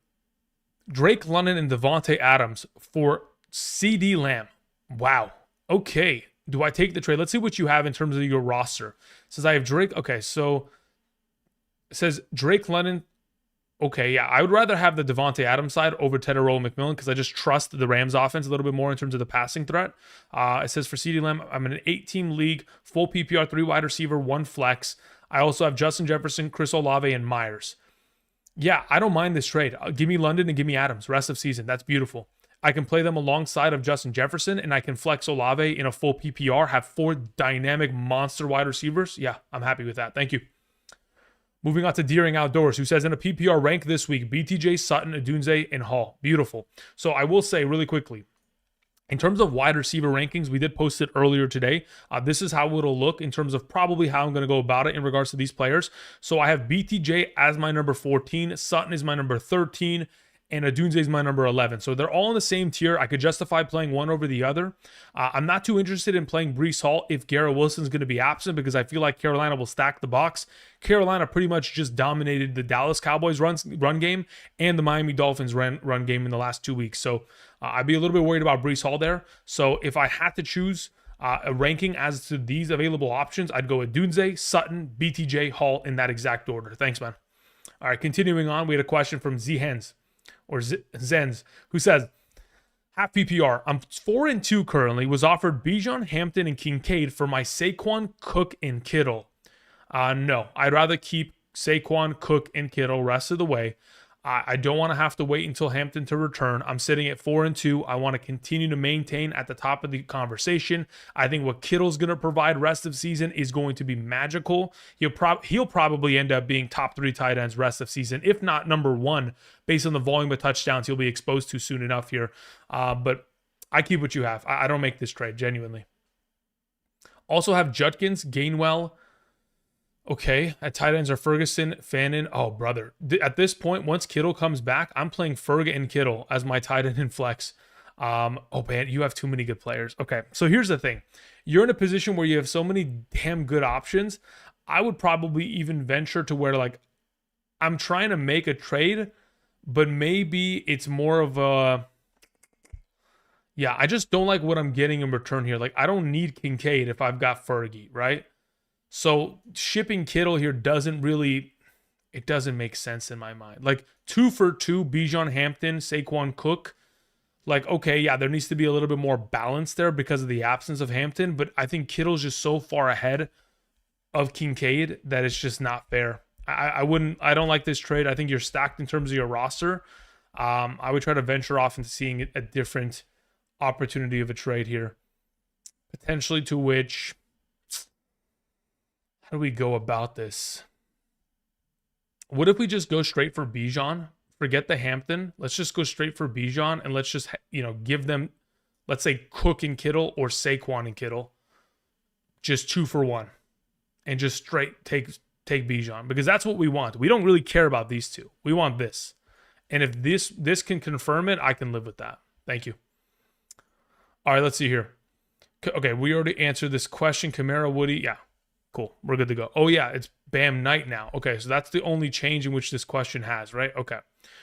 Drake London and Devontae Adams for CD Lamb. Wow. Okay. Do I take the trade? Let's see what you have in terms of your roster. It says I have Drake. Okay, so it says Drake London. Okay, yeah, I would rather have the Devontae Adams side over Tedero McMillan because I just trust the Rams offense a little bit more in terms of the passing threat. It says for CeeDee Lamb, I'm in an 8-team league, full PPR, 3 wide receiver, 1 flex. I also have Justin Jefferson, Chris Olave, and Myers. Yeah, I don't mind this trade. Give me London and give me Adams rest of season. That's beautiful. I can play them alongside of Justin Jefferson, and I can flex Olave in a full PPR, have 4 dynamic monster wide receivers. Yeah, I'm happy with that. Thank you. Moving on to Deering Outdoors, who says in a PPR rank this week, BTJ, Sutton, Adunze, and Hall. Beautiful. So I will say really quickly, in terms of wide receiver rankings, we did post it earlier today. This is how it'll look in terms of probably how I'm going to go about it in regards to these players. So I have BTJ as my number 14, Sutton is my number 13, and Adunze is my number 11. So they're all in the same tier. I could justify playing one over the other. I'm not too interested in playing Breece Hall if Garrett Wilson's going to be absent because I feel like Carolina will stack the box. Carolina pretty much just dominated the Dallas Cowboys run game and the Miami Dolphins run game in the last 2 weeks. So I'd be a little bit worried about Breece Hall there. So if I had to choose a ranking as to these available options, I'd go with Adunze, Sutton, BTJ, Hall in that exact order. Thanks, man. All right, continuing on, we had a question from Z-Hens. Or Zenz, who says, half PPR, I'm 4-2 currently, was offered Bijan, Hampton, and Kincaid for my Saquon, Cook, and Kittle. No, I'd rather keep Saquon, Cook, and Kittle rest of the way. I don't want to have to wait until Hampton to return. I'm sitting at 4-2. I want to continue to maintain at the top of the conversation. I think what Kittle's going to provide rest of season is going to be magical. He'll probably end up being top 3 tight ends rest of season, if not number 1, based on the volume of touchdowns he'll be exposed to soon enough here. But I keep what you have. I don't make this trade, genuinely. Also have Judkins, Gainwell. Okay, at tight ends are Ferguson, Fannin. Oh, brother. At this point, once Kittle comes back, I'm playing Ferg and Kittle as my tight end in flex. Oh, man, you have too many good players. Okay, so here's the thing. You're in a position where you have so many damn good options. I would probably even venture to where, like, I'm trying to make a trade, but maybe it's more of a... Yeah, I just don't like what I'm getting in return here. Like, I don't need Kincaid if I've got Fergie, right? So shipping Kittle here doesn't make sense in my mind. Like 2 for 2, Bijan, Hampton, Saquon, Cook. Like, okay, yeah, there needs to be a little bit more balance there because of the absence of Hampton, but I think Kittle's just so far ahead of Kincaid that it's just not fair. I don't like this trade. I think you're stacked in terms of your roster. I would try to venture off into seeing a different opportunity of a trade here. Potentially to which... How do we go about this? What if we just go straight for Bijan forget the Hampton. Let's just go straight for Bijan, and let's just, give them, let's say, Cook and Kittle or Saquon and Kittle. Just 2 for 1. And just straight take Bijan, because that's what we want. We don't really care about these two. We want this. And if this can confirm it, I can live with that. Thank you. All right, let's see here. Okay, we already answered this question. Kamara, Woody. Yeah, cool. We're good to go. Oh, yeah, it's Bam Knight now. Okay, so that's the only change in which this question has, right? Okay.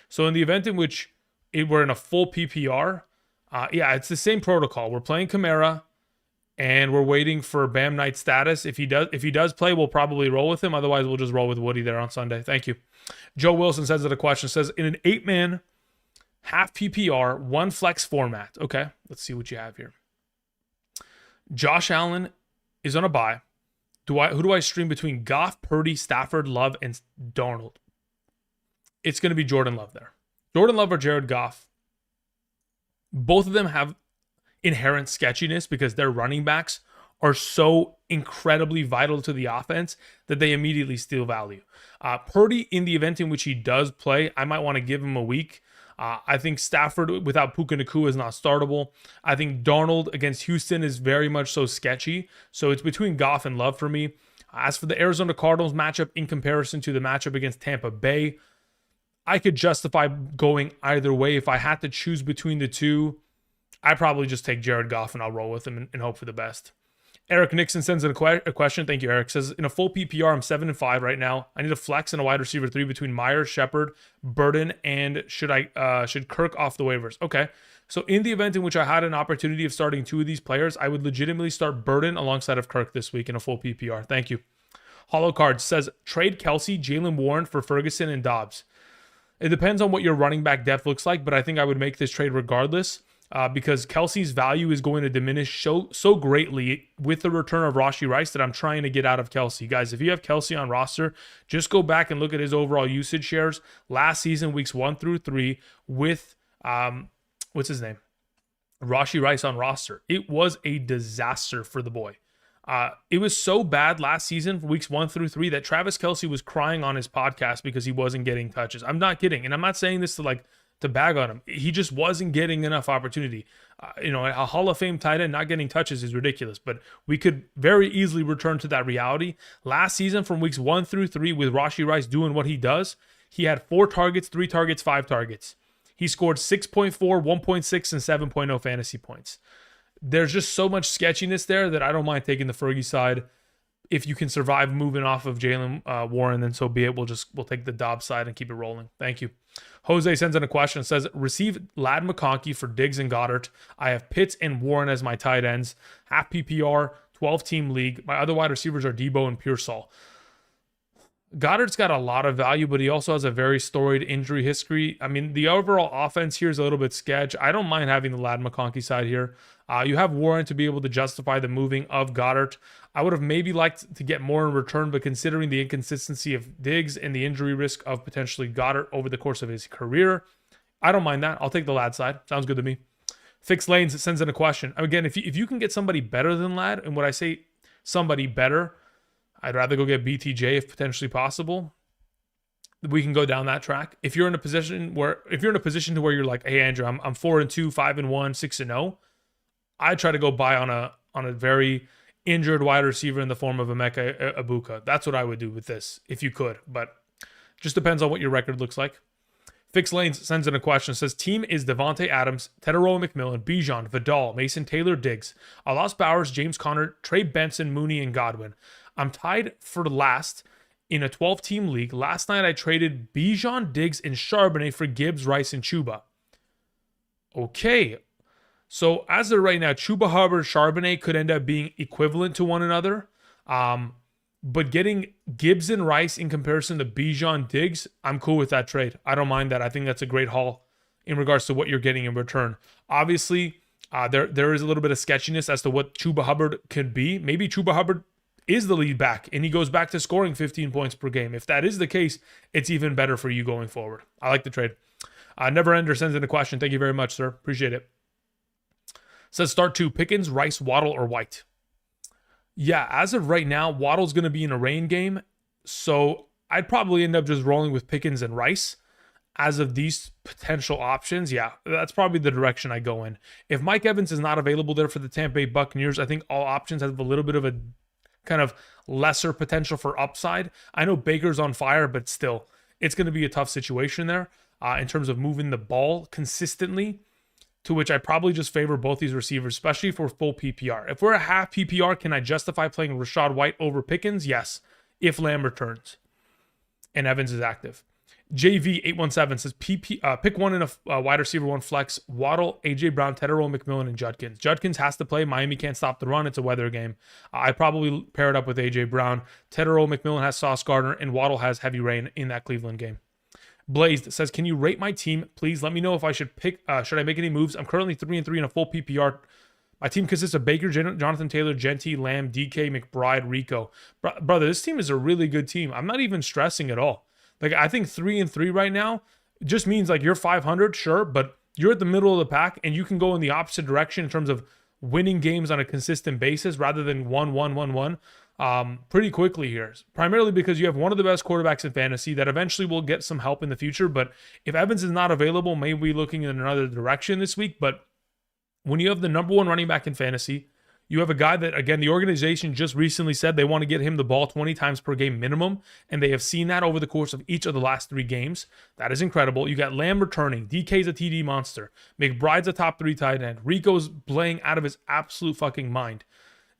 So in the event in which we're in a full PPR, yeah, it's the same protocol. We're playing Kamara, and we're waiting for Bam Knight status. If he does play, we'll probably roll with him. Otherwise, we'll just roll with Woody there on Sunday. Thank you. Joe Wilson sends it a question. Says, in an 8-man, half PPR, 1 flex format. Okay, let's see what you have here. Josh Allen is on a bye. Who do I stream between Goff, Purdy, Stafford, Love, and Darnold? It's going to be Jordan Love there. Jordan Love or Jared Goff. Both of them have inherent sketchiness because their running backs are so incredibly vital to the offense that they immediately steal value. Purdy, in the event in which he does play, I might want to give him a week. I think Stafford without Puka Nacua is not startable. I think Darnold against Houston is very much so sketchy. So it's between Goff and Love for me. As for the Arizona Cardinals matchup in comparison to the matchup against Tampa Bay, I could justify going either way. If I had to choose between the two, I'd probably just take Jared Goff and I'll roll with him and hope for the best. Eric Nixon sends in a question. Thank you, Eric. Says, in a full PPR, I'm 7-5 right now. I need a flex and a wide receiver 3 between Myers, Shepard, Burden, and should Kirk off the waivers? Okay. So in the event in which I had an opportunity of starting 2 of these players, I would legitimately start Burden alongside of Kirk this week in a full PPR. Thank you. Hollow Card says, trade Kelsey, Jalen Warren for Ferguson and Dobbs. It depends on what your running back depth looks like, but I think I would make this trade regardless. Because Kelsey's value is going to diminish so greatly with the return of Rashee Rice that I'm trying to get out of Kelsey. Guys, if you have Kelsey on roster, just go back and look at his overall usage shares last season, weeks 1 through 3, with, what's his name? Rashee Rice on roster. It was a disaster for the boy. It was so bad last season, weeks 1 through 3, that Travis Kelce was crying on his podcast because he wasn't getting touches. I'm not kidding. And I'm not saying this to bag on him. He just wasn't getting enough opportunity. A Hall of Fame tight end not getting touches is ridiculous, but we could very easily return to that reality. Last season, from weeks 1 through 3, with Rashee Rice doing what he does, he had 4 targets, 3 targets, 5 targets. He scored 6.4, 1.6, and 7.0 fantasy points. There's just so much sketchiness there that I don't mind taking the Fergie side. If you can survive moving off of Jalen Warren, then so be it. We'll take the Dobbs side and keep it rolling. Thank you. Jose sends in a question. Says, receive Lad McConkey for Diggs and Goddard. I have Pitts and Warren as my tight ends. Half PPR, 12-team league. My other wide receivers are Debo and Pearsall. Goddard's got a lot of value, but he also has a very storied injury history. I mean, the overall offense here is a little bit sketch. I don't mind having the Lad McConkey side here. You have Warren to be able to justify the moving of Goddard. I would have maybe liked to get more in return, but considering the inconsistency of Diggs and the injury risk of potentially Goddard over the course of his career, I don't mind that. I'll take the Lad side. Sounds good to me. Fixed Lanes sends in a question. Again, if you can get somebody better than Lad, and when I say somebody better, I'd rather go get BTJ if potentially possible. We can go down that track. If you're in a position to where you're like, hey Andrew, I'm 4-2, 5-1, 6-0, I'd try to go buy on a very injured wide receiver in the form of Emeka Ibuka. That's what I would do with this if you could, but just depends on what your record looks like. Fixed Lanes sends in a question. Says, team is Devontae Adams, Teteroa McMillan, Bijan, Vidal, Mason Taylor, Diggs, Alas Bowers, James Conner, Trey Benson, Mooney, and Godwin. I'm tied for last in a 12-team league. Last night I traded Bijan, Diggs, and Charbonnet for Gibbs, Rice, and Chuba. Okay. So as of right now, Chuba Hubbard, Charbonnet could end up being equivalent to one another. But getting Gibbs and Rice in comparison to Bijan, Diggs, I'm cool with that trade. I don't mind that. I think that's a great haul in regards to what you're getting in return. Obviously, there is a little bit of sketchiness as to what Chuba Hubbard could be. Maybe Chuba Hubbard is the lead back and he goes back to scoring 15 points per game. If that is the case, it's even better for you going forward. I like the trade. Never Ender sends in a question. Thank you very much, sir. Appreciate it. Says start 2, Pickens, Rice, Waddle, or White. Yeah, as of right now, Waddle's going to be in a rain game, so I'd probably end up just rolling with Pickens and Rice. as of these potential options, yeah, that's probably the direction I go in. If Mike Evans is not available there for the Tampa Bay Buccaneers, I think all options have a little bit of a kind of lesser potential for upside. I know Baker's on fire, but still, it's going to be a tough situation there in terms of moving the ball consistently, to which I probably just favor both these receivers, especially for full PPR. If we're a half PPR, can I justify playing Rachaad White over Pickens? Yes, if Lamb returns and Evans is active. JV817 says pick one in a wide receiver, one flex: Waddle, AJ Brown, Tetterow, McMillan, and Judkins. Judkins has to play. Miami can't stop the run. It's a weather game. I probably pair it up with AJ Brown. Tetterow, McMillan has Sauce Gardner, and Waddle has heavy rain in that Cleveland game. Blazed says, can you rate my team? Please let me know if I should pick. Should I make any moves? I'm currently 3-3 in a full PPR. My team consists of Baker, Jonathan Taylor, Genty, Lamb, DK, McBride, Rico. Brother, this team is a really good team. I'm not even stressing at all. Like, I think 3-3 right now just means like you're 500, sure, but you're at the middle of the pack and you can go in the opposite direction in terms of winning games on a consistent basis rather than 1-1-1-1 pretty quickly here. Primarily because you have one of the best quarterbacks in fantasy that eventually will get some help in the future. But if Evans is not available, maybe we're looking in another direction this week. But when you have the number one running back in fantasy, you have a guy that, again, the organization just recently said they want to get him the ball 20 times per game minimum, and they have seen that over the course of each of the last 3 games. That is incredible. You got Lamb returning. DK's a TD monster. McBride's a top 3 tight end. Rico's playing out of his absolute fucking mind.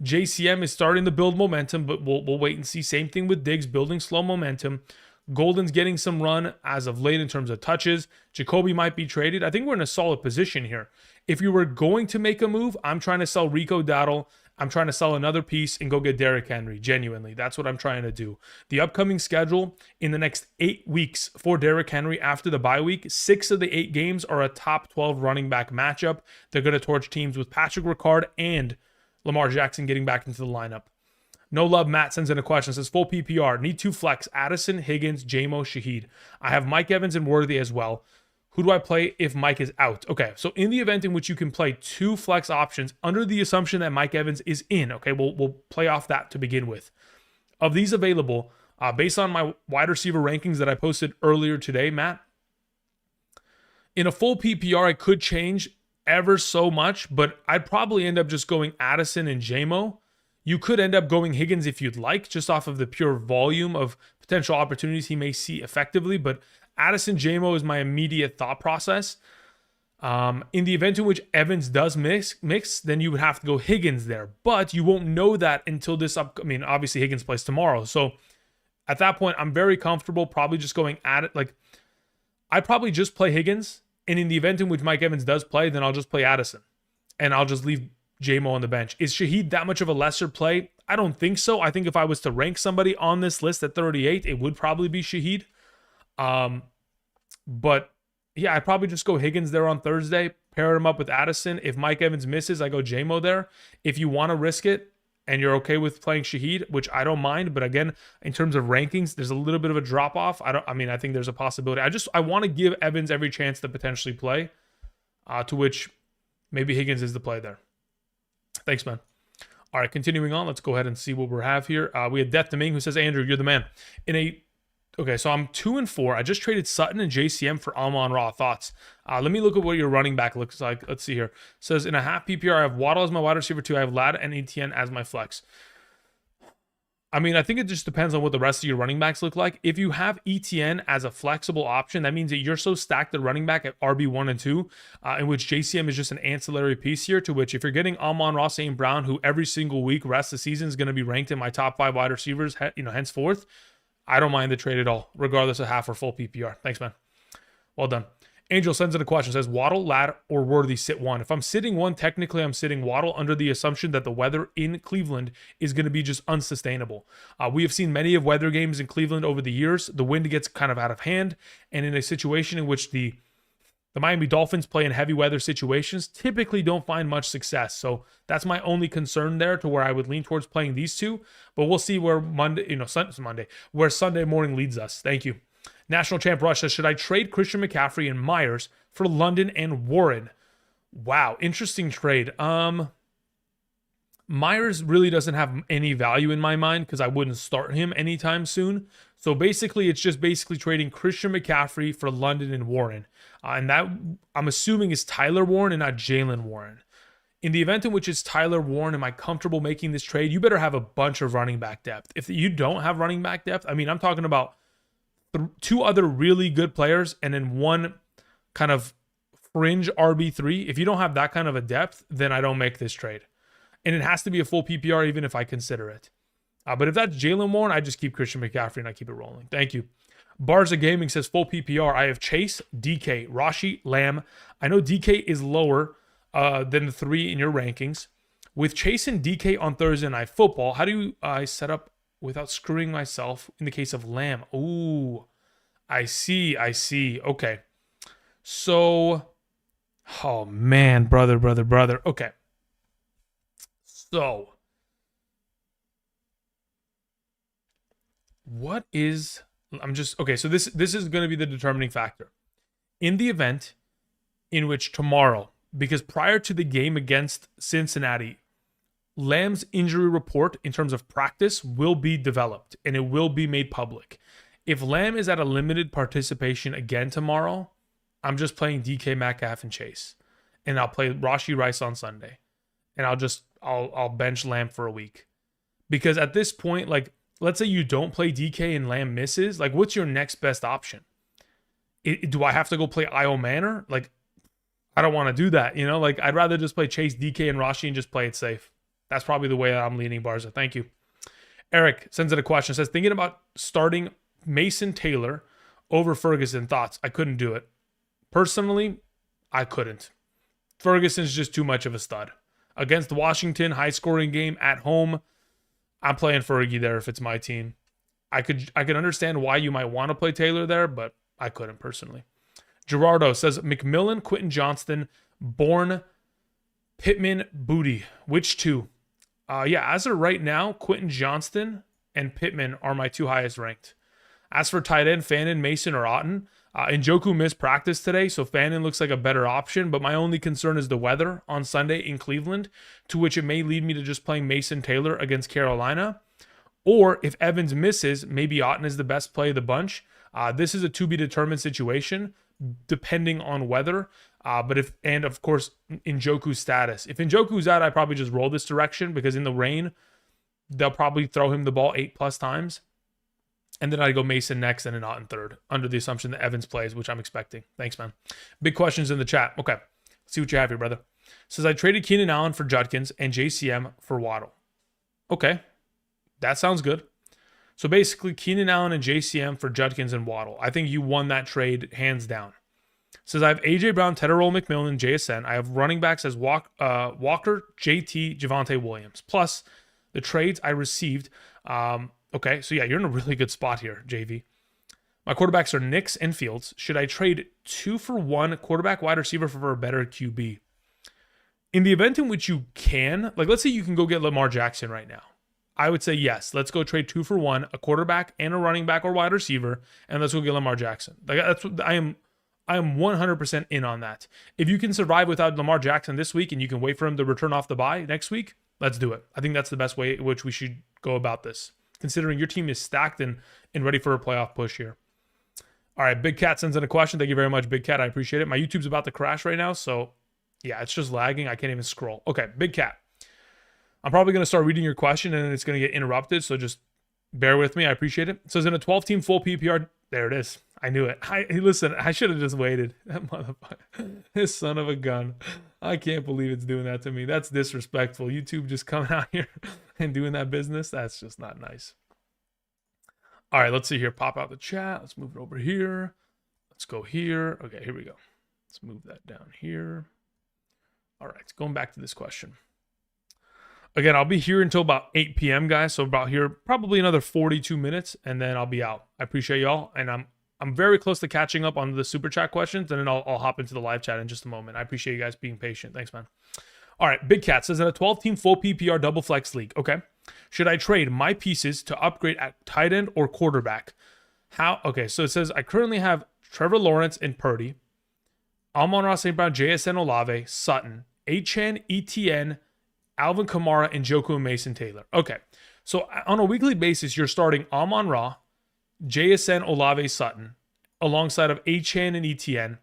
JCM is starting to build momentum, but we'll wait and see. Same thing with Diggs, building slow momentum. Golden's getting some run as of late in terms of touches. Jacoby might be traded. I think we're in a solid position here. If you were going to make a move, I'm trying to sell Rico Dowdle. I'm trying to sell another piece and go get Derrick Henry. Genuinely, that's what I'm trying to do. The upcoming schedule in the next 8 weeks for Derrick Henry after the bye week, 6 of the 8 games are a top 12 running back matchup. They're going to torch teams with Patrick Ricard and Lamar Jackson getting back into the lineup. No Love Matt sends in a question. Says, full PPR. Need 2 flex. Addison, Higgins, J-Mo, Shaheed. I have Mike Evans and Worthy as well. Who do I play if Mike is out? Okay, so in the event in which you can play 2 flex options under the assumption that Mike Evans is in, okay, we'll play off that to begin with. Of these available, based on my wide receiver rankings that I posted earlier today, Matt, in a full PPR, I could change ever so much, but I'd probably end up just going Addison and J-Mo. You could end up going Higgins if you'd like, just off of the pure volume of potential opportunities he may see effectively, but Addison, J-Mo is my immediate thought process. In the event in which Evans does mix, then you would have to go Higgins there, but you won't know that until this obviously Higgins plays tomorrow, so at that point, I'm very comfortable probably just going at it. Like, I'd probably just play Higgins, and in the event in which Mike Evans does play, then I'll just play Addison, and I'll just leave J-Mo on the bench. Is Shaheed that much of a lesser play? I don't think so. I think if I was to rank somebody on this list at 38, it would probably be Shaheed. But yeah, I'd probably just go Higgins there on Thursday, pair him up with Addison. If Mike Evans misses, I go J-Mo there. If you want to risk it and you're okay with playing Shaheed, which I don't mind, but again, in terms of rankings, there's a little bit of a drop off. I think there's a possibility. I want to give Evans every chance to potentially play, to which maybe Higgins is the play there. Thanks, man. All right, continuing on, let's go ahead and see what we have here. We have Death Deming who says, Andrew, you're the man. Okay, so I'm 2-4. I just traded Sutton and JCM for Amon-Ra. Thoughts? Let me look at what your running back looks like. Let's see here. It says, in a half PPR, I have Waddle as my wide receiver 2. I have Ladd and Etienne as my flex. I think it just depends on what the rest of your running backs look like. If you have Etienne as a flexible option, that means that you're so stacked at running back at RB1 and 2, in which JCM is just an ancillary piece here, to which if you're getting Amon-Ra St. Brown, who every single week, rest of the season, is going to be ranked in my top 5 wide receivers, henceforth, I don't mind the trade at all, regardless of half or full PPR. Thanks, man. Well done. Angel sends in a question, says, Waddle, Ladd, or Worthy sit 1? If I'm sitting 1, technically I'm sitting Waddle under the assumption that the weather in Cleveland is going to be just unsustainable. We have seen many of weather games in Cleveland over the years. The wind gets kind of out of hand, and in a situation in which the Miami Dolphins play in heavy weather situations, typically don't find much success. So that's my only concern there, to where I would lean towards playing these 2. But we'll see where where Sunday morning leads us. Thank you. National Champ Rush says, should I trade Christian McCaffrey and Myers for London and Warren? Wow, interesting trade. Myers really doesn't have any value in my mind because I wouldn't start him anytime soon. So basically, it's just basically trading Christian McCaffrey for London and Warren. And that, I'm assuming, is Tyler Warren and not Jalen Warren. In the event in which it's Tyler Warren, am I comfortable making this trade? You better have a bunch of running back depth. If you don't have running back depth, I mean, I'm talking about two other really good players and then one kind of fringe RB3. If you don't have that kind of a depth, then I don't make this trade. And it has to be a full PPR even if I consider it. But if that's Jalen Warren, I just keep Christian McCaffrey and I keep it rolling. Thank you. Barza Gaming says full PPR. I have Chase, DK, Rashi, Lamb. I know DK is lower than the 3 in your rankings. With Chase and DK on Thursday Night Football, how do I set up without screwing myself in the case of Lamb? Ooh, I see. Okay. So, oh man, brother. Okay. So, what is, okay, so this is going to be the determining factor. In the event in which tomorrow, because prior to the game against Cincinnati, Lamb's injury report in terms of practice will be developed and it will be made public. If Lamb is at a limited participation again tomorrow, I'm just playing DK Metcalf and Chase. And I'll play Rashee Rice on Sunday. And I'll bench Lamb for a week. Because at this point, like, let's say you don't play DK and Lamb misses, like, what's your next best option? Do I have to go play Io Manor? Like, I don't want to do that, you know? Like, I'd rather just play Chase, DK, and Rashee and just play it safe. That's probably the way I'm leaning, Barza. Thank you. Eric sends in a question. Says, thinking about starting Mason Taylor over Ferguson. Thoughts? I couldn't do it. Personally, I couldn't. Ferguson's just too much of a stud. Against Washington, high-scoring game at home, I'm playing Fergie there if it's my team. I could understand why you might want to play Taylor there, but I couldn't personally. Gerardo says, McMillan, Quentin Johnston, Bourne, Pittman, Booty. Which two? Yeah, as of right now, Quentin Johnston and Pittman are my 2 highest ranked. As for tight end, Fannin, Mason, or Otten, Njoku missed practice today, so Fannin looks like a better option, but my only concern is the weather on Sunday in Cleveland, to which it may lead me to just playing Mason Taylor against Carolina. Or if Evans misses, maybe Otten is the best play of the bunch. This is a to-be-determined situation, depending on weather. And of course, Njoku's status. If Njoku's out, I probably just roll this direction because in the rain, they'll probably throw him the ball 8+ times. And then I'd go Mason next and then Otten third, under the assumption that Evans plays, which I'm expecting. Thanks, man. Big questions in the chat. Okay, let's see what you have here, brother. Says, I traded Keenan Allen for Judkins and JCM for Waddle. Okay, that sounds good. So basically, Keenan Allen and JCM for Judkins and Waddle. I think you won that trade hands down. Says, I have A.J. Brown, Tedderroll, McMillan, and JSN. I have running backs as Walker, JT, Javonte Williams. Plus, the trades I received... Okay, so yeah, you're in a really good spot here, JV. My quarterbacks are Nix and Fields. Should I trade 2-for-1 quarterback wide receiver for a better QB? In the event in which you can, like let's say you can go get Lamar Jackson right now. I would say yes, let's go trade 2-for-1, a quarterback and a running back or wide receiver, and let's go get Lamar Jackson. Like that's what I am 100% in on that. If you can survive without Lamar Jackson this week and you can wait for him to return off the bye next week, let's do it. I think that's the best way in which we should go about this, considering your team is stacked and ready for a playoff push here. All right, Big Cat sends in a question. Thank you very much, Big Cat. I appreciate it. My YouTube's about to crash right now, so yeah, it's just lagging. I can't even scroll. Okay, Big Cat. I'm probably going to start reading your question, and it's going to get interrupted, so just bear with me. I appreciate it. It says, in a 12-team full PPR... There it is. I knew it. Listen, I should have just waited. That motherfucker. This son of a gun. I can't believe it's doing that to me. That's disrespectful. YouTube just coming out here and doing that business. That's just not nice. All right, let's see here. Pop out the chat. Let's move it over here. Let's go here. Okay, here we go. Let's move that down here. All right, going back to this question. Again, I'll be here until about 8 p.m., guys. So about here, probably another 42 minutes, and then I'll be out. I appreciate y'all, and I'm very close to catching up on the super chat questions, and then I'll hop into the live chat in just a moment. I appreciate you guys being patient. Thanks, man. All right, Big Cat says, in a 12-team full PPR double flex league, okay, should I trade my pieces to upgrade at tight end or quarterback? How? Okay, so it says, I currently have Trevor Lawrence and Purdy, Amon-Ra St. Brown, JSN Olave, Sutton, Achane, ETN, Alvin Kamara, Njoku, and Mason Taylor. Okay, so on a weekly basis, you're starting Amon-Ra, JSN, Olave, Sutton, alongside of Achane and ETN.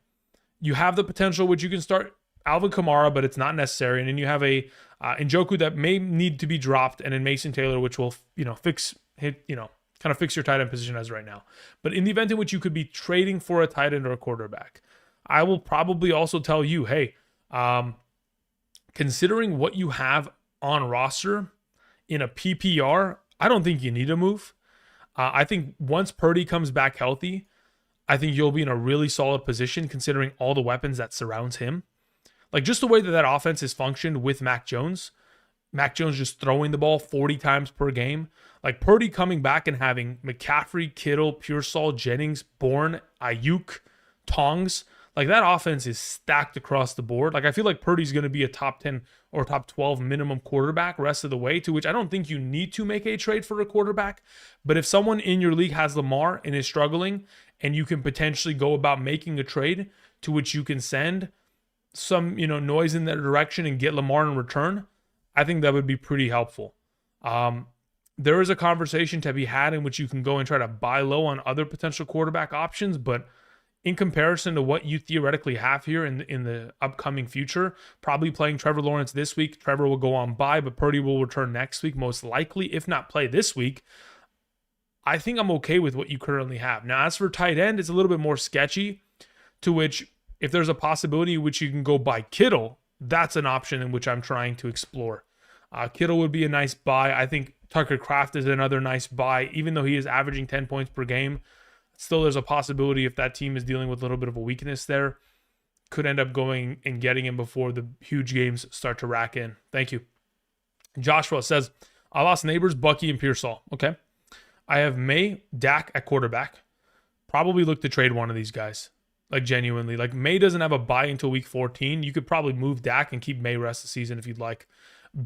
You have the potential, which you can start Alvin Kamara, but it's not necessary. And then you have a Njoku that may need to be dropped, and then Mason Taylor, which will fix your tight end position as right now. But in the event in which you could be trading for a tight end or a quarterback, I will probably also tell you, hey, considering what you have on roster in a PPR, I don't think you need a move. I think once Purdy comes back healthy, I think you'll be in a really solid position considering all the weapons that surrounds him. Like just the way that offense is functioned with Mac Jones just throwing the ball 40 times per game. Like Purdy coming back and having McCaffrey, Kittle, Pearsall, Jennings, Bourne, Ayuk, Tongs. Like that offense is stacked across the board. Like I feel like Purdy's going to be a top 10 or top 12 minimum quarterback rest of the way, to which I don't think you need to make a trade for a quarterback. But if someone in your league has Lamar and is struggling, and you can potentially go about making a trade to which you can send some, noise in that direction and get Lamar in return, I think that would be pretty helpful. There is a conversation to be had in which you can go and try to buy low on other potential quarterback options, but in comparison to what you theoretically have here in the upcoming future, probably playing Trevor Lawrence this week, Trevor will go on bye, but Purdy will return next week, most likely, if not play this week. I think I'm okay with what you currently have. Now, as for tight end, it's a little bit more sketchy, to which if there's a possibility in which you can go buy Kittle, that's an option in which I'm trying to explore. Kittle would be a nice buy. I think Tucker Kraft is another nice buy, even though he is averaging 10 points per game. Still, there's a possibility if that team is dealing with a little bit of a weakness there, could end up going and getting him before the huge games start to rack in. Thank you. Joshua says, I lost neighbors, Bucky, and Pearsall. Okay. I have May, Dak at quarterback. Probably look to trade one of these guys. Like genuinely. Like May doesn't have a bye until week 14. You could probably move Dak and keep May rest of the season if you'd like.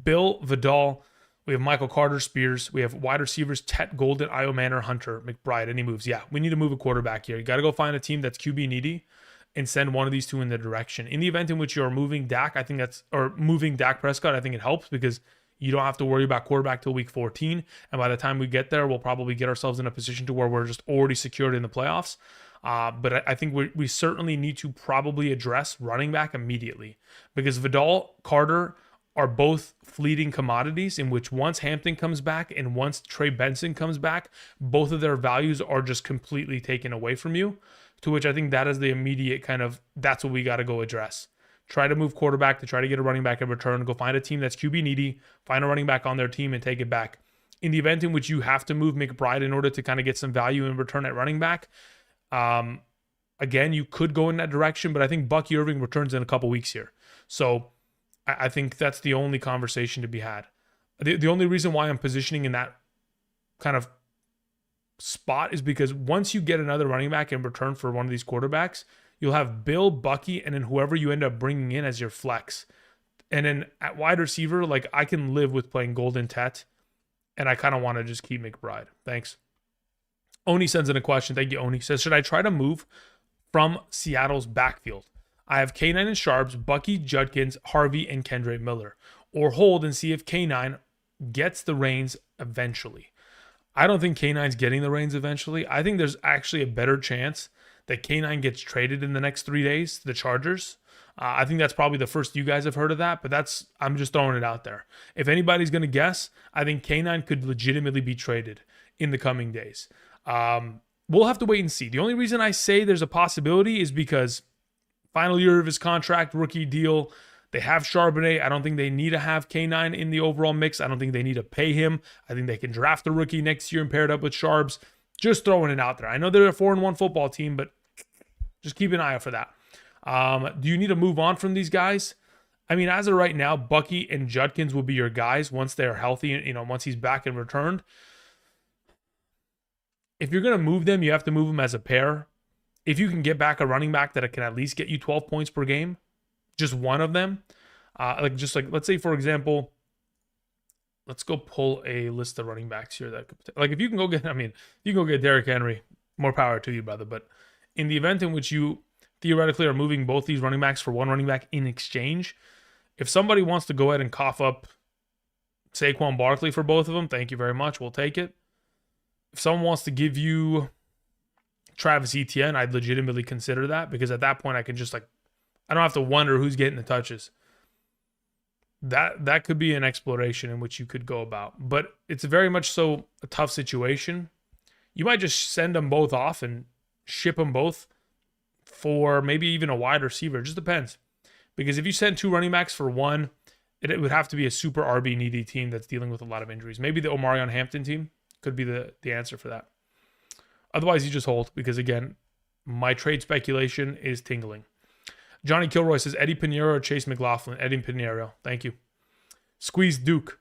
Bill, Vidal. We have Michael Carter, Spears. We have wide receivers, Tet, Golden, Io Manor, Hunter, McBride. Any moves? Yeah, we need to move a quarterback here. You got to go find a team that's QB needy and send one of these two in the direction. In the event in which you're moving Dak, moving Dak Prescott, I think it helps because you don't have to worry about quarterback till week 14. And by the time we get there, we'll probably get ourselves in a position to where we're just already secured in the playoffs. But I think we certainly need to probably address running back immediately because Vidal, Carter are both fleeting commodities in which once Hampton comes back and once Trey Benson comes back, both of their values are just completely taken away from you, to which I think that is the immediate that's what we got to go address. Try to move quarterback to try to get a running back in return. Go find a team that's QB needy, find a running back on their team and take it back. In the event in which you have to move McBride in order to kind of get some value in return at running back, again, you could go in that direction, but I think Bucky Irving returns in a couple weeks here. So I think that's the only conversation to be had. The only reason why I'm positioning in that kind of spot is because once you get another running back in return for one of these quarterbacks, you'll have Bill, Bucky, and then whoever you end up bringing in as your flex. And then at wide receiver, like I can live with playing Golden Tet, and I kind of want to just keep McBride. Thanks. Oni sends in a question. Thank you, Oni. Says, should I try to move from Seattle's backfield? I have K9 and Sharps, Bucky, Judkins, Harvey, and Kendre Miller. Or hold and see if K9 gets the reins eventually. I don't think K9's getting the reins eventually. I think there's actually a better chance that K9 gets traded in the next 3 days to the Chargers. I think that's probably the first you guys have heard of that, but I'm just throwing it out there. If anybody's going to guess, I think K9 could legitimately be traded in the coming days. We'll have to wait and see. The only reason I say there's a possibility is because final year of his contract, rookie deal. They have Charbonnet. I don't think they need to have K9 in the overall mix. I don't think they need to pay him. I think they can draft a rookie next year and pair it up with Sharps. Just throwing it out there. I know they're a 4-1 football team, but just keep an eye out for that. Do you need to move on from these guys? I mean, as of right now, Bucky and Judkins will be your guys once they're healthy, once he's back and returned. If you're going to move them, you have to move them as a pair. If you can get back a running back that can at least get you 12 points per game, just one of them, let's say, for example, let's go pull a list of running backs here that could, if you can go get Derrick Henry, more power to you, brother. But in the event in which you theoretically are moving both these running backs for one running back in exchange, if somebody wants to go ahead and cough up Saquon Barkley for both of them. Thank you very much. We'll take it. If someone wants to give you Travis Etienne, I'd legitimately consider that, because at that point I can just I don't have to wonder who's getting the touches. That could be an exploration in which you could go about, but it's very much so a tough situation. You might just send them both off and ship them both for maybe even a wide receiver. It just depends, because if you send 2 running backs for one, it would have to be a super RB needy team that's dealing with a lot of injuries. Maybe the Omarion Hampton team could be the answer for that. Otherwise, you just hold, because again, my trade speculation is tingling. Johnny Kilroy says Eddie Pinheiro or Chase McLaughlin. Eddie Pinheiro. Thank you. Squeeze Duke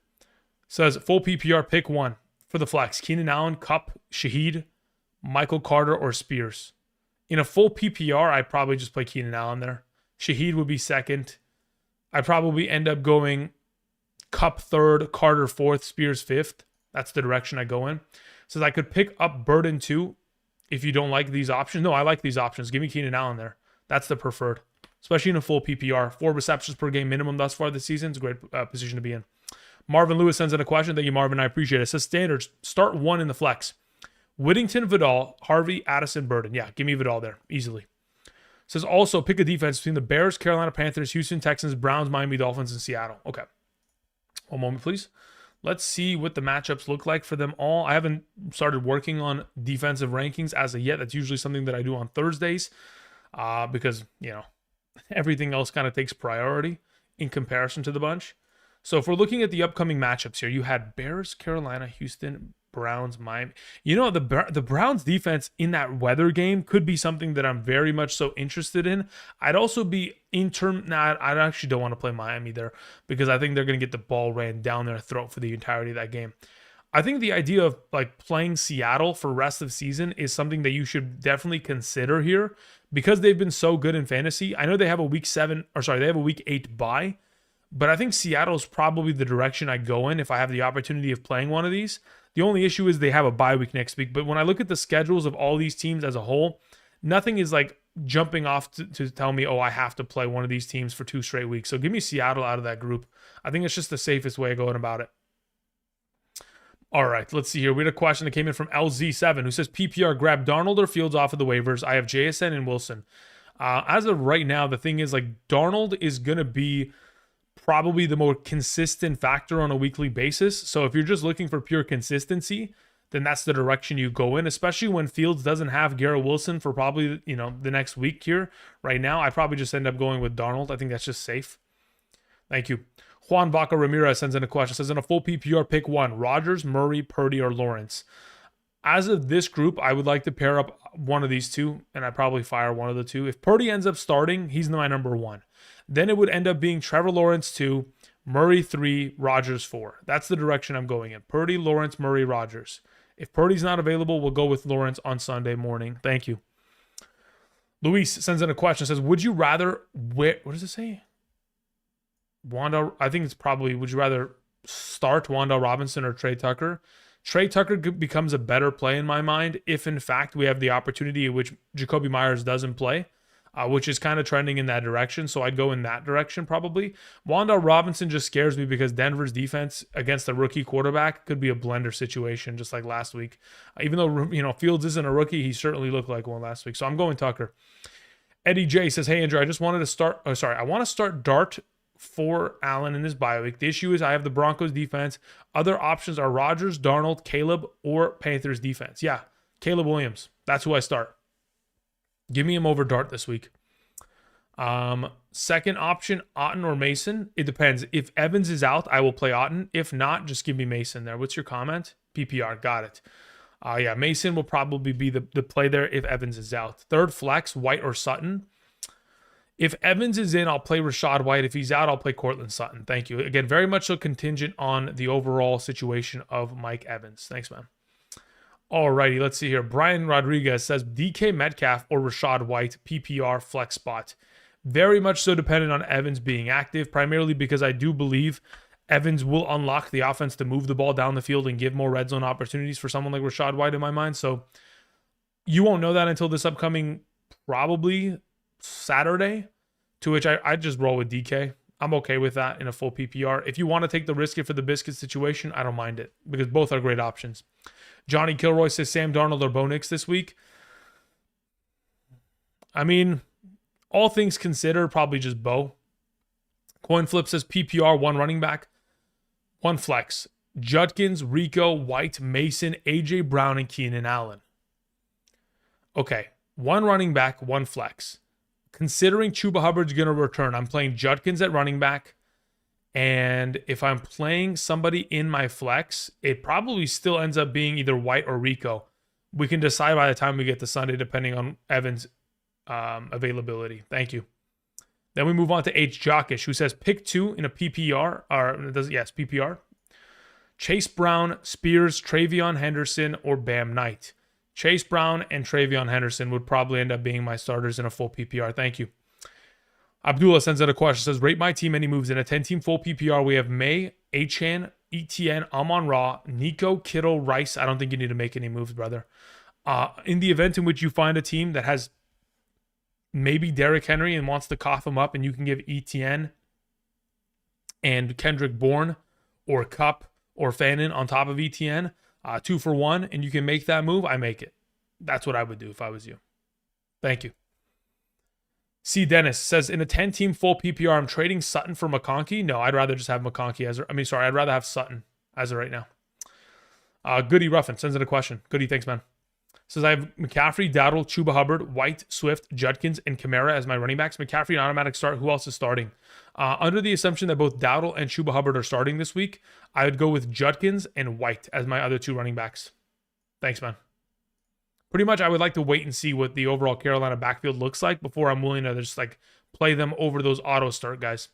says full PPR, pick one for the flex. Keenan Allen, Kupp, Shaheed, Michael Carter, or Spears. In a full PPR, I'd probably just play Keenan Allen there. Shaheed would be second. I'd probably end up going Kupp third, Carter fourth, Spears fifth. That's the direction I go in. Says I could pick up Burden too if you don't like these options. No, I like these options. Give me Keenan Allen there. That's the preferred, especially in a full PPR. 4 receptions per game minimum thus far this season. It's a great position to be in. Marvin Lewis sends in a question. Thank you, Marvin. I appreciate it. It says standards. Start 1 in the flex. Whittington, Vidal, Harvey, Addison, Burden. Yeah, give me Vidal there easily. Says also pick a defense between the Bears, Carolina Panthers, Houston Texans, Browns, Miami Dolphins, and Seattle. Okay. One moment, please. Let's see what the matchups look like for them all. I haven't started working on defensive rankings as of yet. That's usually something that I do on Thursdays because, everything else kind of takes priority in comparison to the bunch. So if we're looking at the upcoming matchups here, you had Bears, Carolina, Houston, Browns, Miami. The Browns defense in that weather game could be something that I'm very much so interested in. I'd also be I actually don't want to play Miami there, because I think they're going to get the ball ran down their throat for the entirety of that game. I think the idea of playing Seattle for rest of season is something that you should definitely consider here, because they've been so good in fantasy. I know they have a week 8 bye, but I think Seattle is probably the direction I go in if I have the opportunity of playing one of these. The only issue is they have a bye week next week. But when I look at the schedules of all these teams as a whole, nothing is jumping off to tell me, oh, I have to play one of these teams for 2 straight weeks. So give me Seattle out of that group. I think it's just the safest way of going about it. All right, let's see here. We had a question that came in from LZ7 who says PPR, grab Darnold or Fields off of the waivers. I have JSN and Wilson. As of right now, the thing is Darnold is going to be probably the more consistent factor on a weekly basis. So if you're just looking for pure consistency, then that's the direction you go in, especially when Fields doesn't have Garrett Wilson for probably, the next week here. Right now, I probably just end up going with Darnold. I think that's just safe. Thank you. Juan Vaca Ramirez sends in a question. Says in a full PPR, pick one, Rodgers, Murray, Purdy, or Lawrence. As of this group, I would like to pair up one of these two, and I'd probably fire one of the two. If Purdy ends up starting, he's my number one. Then it would end up being Trevor Lawrence 2, Murray 3, Rodgers 4. That's the direction I'm going in. Purdy, Lawrence, Murray, Rodgers. If Purdy's not available, we'll go with Lawrence on Sunday morning. Thank you. Luis sends in a question. Says, would you rather... what does it say? I think it's probably, would you rather start Wan'Dale Robinson or Trey Tucker? Trey Tucker becomes a better play in my mind if, in fact, we have the opportunity in which Jacoby Myers doesn't play. Which is kind of trending in that direction. So I'd go in that direction probably. Wan'Dale Robinson just scares me because Denver's defense against a rookie quarterback could be a blender situation just like last week. Even though, Fields isn't a rookie, he certainly looked like one last week. So I'm going Tucker. Eddie J says, hey, Andrew, I want to start Dart for Allen in this bye week. The issue is I have the Broncos defense. Other options are Rodgers, Darnold, Caleb, or Panthers defense. Yeah, Caleb Williams. That's who I start. Give me him over Dart this week. Second option, Otton or Mason. It depends. If Evans is out, I will play Otton. If not, just give me Mason there. What's your comment? PPR. Got it. Yeah, Mason will probably be the play there if Evans is out. Third flex, White or Sutton. If Evans is in, I'll play Rashad White. If he's out, I'll play Cortland Sutton. Thank you. Again, very much so contingent on the overall situation of Mike Evans. Thanks, man. Alrighty, let's see here. Brian Rodriguez says DK Metcalf or Rashad White, PPR flex spot. Very much so dependent on Evans being active, primarily because I do believe Evans will unlock the offense to move the ball down the field and give more red zone opportunities for someone like Rashad White in my mind. So you won't know that until this upcoming probably Saturday, to which I just roll with DK. I'm okay with that in a full PPR. If you want to take the risk for the biscuit situation, I don't mind it because both are great options. Johnny Kilroy says Sam Darnold or Bo Nix this week. I mean, all things considered, probably just Bo. Coin Flip says PPR, 1 running back, 1 flex. Judkins, Rico, White, Mason, AJ Brown, and Keenan Allen. Okay, 1 running back, 1 flex. Considering Chuba Hubbard's going to return, I'm playing Judkins at running back. And if I'm playing somebody in my flex, it probably still ends up being either White or Rico. We can decide by the time we get to Sunday, depending on Evan's availability. Thank you. Then we move on to H. Jockish, who says pick 2 in a PPR. Yes, PPR. Chase Brown, Spears, Travion Henderson, or Bam Knight. Chase Brown and Travion Henderson would probably end up being my starters in a full PPR. Thank you. Abdullah sends out a question. Says, rate my team any moves. In a 10-team full PPR, we have May, Achane, ETN, Amon-Ra, Nico, Kittle, Rice. I don't think you need to make any moves, brother. In the event in which you find a team that has maybe Derrick Henry and wants to cough him up, and you can give ETN and Kendrick Bourne or Cup or Fannin on top of ETN, 2 for 1, and you can make that move, I make it. That's what I would do if I was you. Thank you. C. Dennis says, in a 10-team full PPR, I'm trading Sutton for McConkey. No, I'd rather just have McConkey I'd rather have Sutton as of right now. Goody Ruffin sends in a question. Goody, thanks, man. Says, I have McCaffrey, Dowdle, Chuba Hubbard, White, Swift, Judkins, and Kamara as my running backs. McCaffrey, an automatic start. Who else is starting? Under the assumption that both Dowdle and Chuba Hubbard are starting this week, I would go with Judkins and White as my other 2 running backs. Thanks, man. Pretty much, I would like to wait and see what the overall Carolina backfield looks like before I'm willing to just like play them over those auto start guys.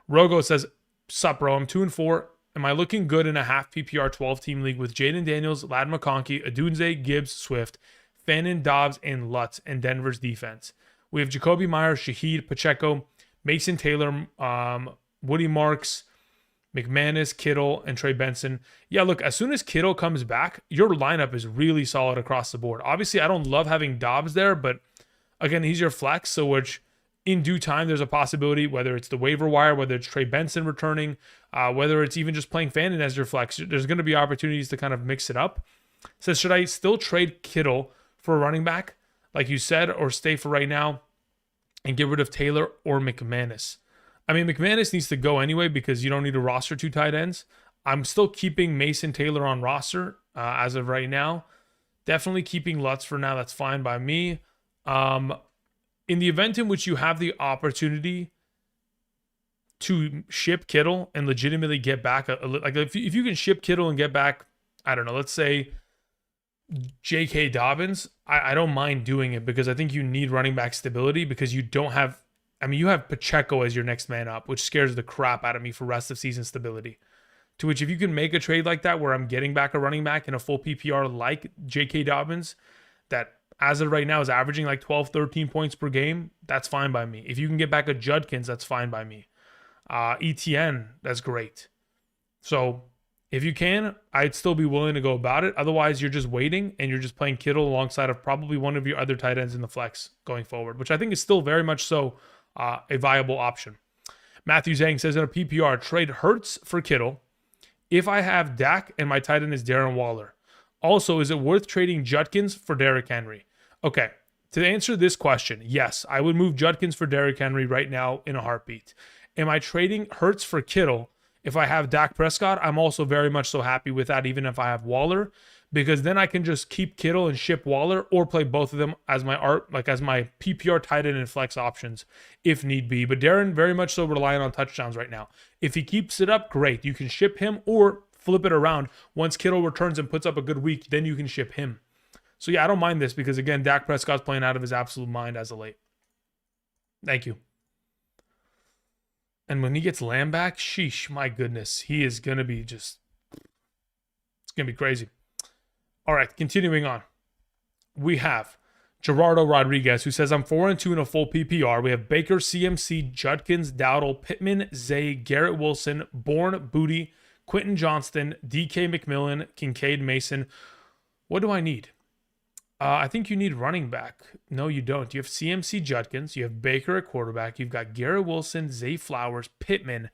Rogo says, sup, bro? I'm 2-4. Am I looking good in a half PPR 12-team league with Jaden Daniels, Lad McConkey, Adunze, Gibbs, Swift, Fannin, Dobbs, and Lutz, and Denver's defense? We have Jacoby Myers, Shaheed, Pacheco, Mason Taylor, Woody Marks, McManus, Kittle, and Trey Benson. Yeah, look, as soon as Kittle comes back, your lineup is really solid across the board. Obviously, I don't love having Dobbs there, but again, he's your flex, so which in due time, there's a possibility, whether it's the waiver wire, whether it's Trey Benson returning, whether it's even just playing Fannin as your flex, there's going to be opportunities to kind of mix it up. Says, should I still trade Kittle for a running back, like you said, or stay for right now and get rid of Taylor or McManus? I mean, McManus needs to go anyway because you don't need to roster 2 tight ends. I'm still keeping Mason Taylor on roster as of right now. Definitely keeping Lutz for now. That's fine by me. In the event in which you have the opportunity to ship Kittle and legitimately get back, like if you can ship Kittle and get back, I don't know, let's say J.K. Dobbins, I don't mind doing it because I think you need running back stability because you don't have, you have Pacheco as your next man up, which scares the crap out of me for rest of season stability. To which if you can make a trade like that where I'm getting back a running back in a full PPR like J.K. Dobbins that as of right now is averaging like 12, 13 points per game, that's fine by me. If you can get back a Judkins, that's fine by me. ETN, that's great. So if you can, I'd still be willing to go about it. Otherwise, you're just waiting and you're just playing Kittle alongside of probably one of your other tight ends in the flex going forward, which I think is still very much so a viable option. Matthew Zhang says in a PPR, trade Hurts for Kittle if I have Dak and my tight end is Darren Waller. Also, is it worth trading Judkins for Derrick Henry? Okay, to answer this question, yes, I would move Judkins for Derrick Henry right now in a heartbeat. Am I trading Hurts for Kittle? If I have Dak Prescott, I'm also very much so happy with that, even if I have Waller, because then I can just keep Kittle and ship Waller or play both of them as my PPR tight end and flex options if need be. But Darren very much so relying on touchdowns right now. If he keeps it up, great. You can ship him or flip it around. Once Kittle returns and puts up a good week, then you can ship him. So yeah, I don't mind this because again, Dak Prescott's playing out of his absolute mind as of late. Thank you. And when he gets Lamb back, sheesh, my goodness, he is going to be it's going to be crazy. All right, continuing on. We have Gerardo Rodriguez, who says, I'm 4-2 in a full PPR. We have Baker, CMC, Judkins, Dowdle, Pittman, Zay, Garrett Wilson, Bourne, Booty, Quentin Johnston, DK McMillan, Kincaid Mason. What do I need? I think you need running back. No, you don't. You have CMC Judkins. You have Baker at quarterback. You've got Garrett Wilson, Zay Flowers, Pittman,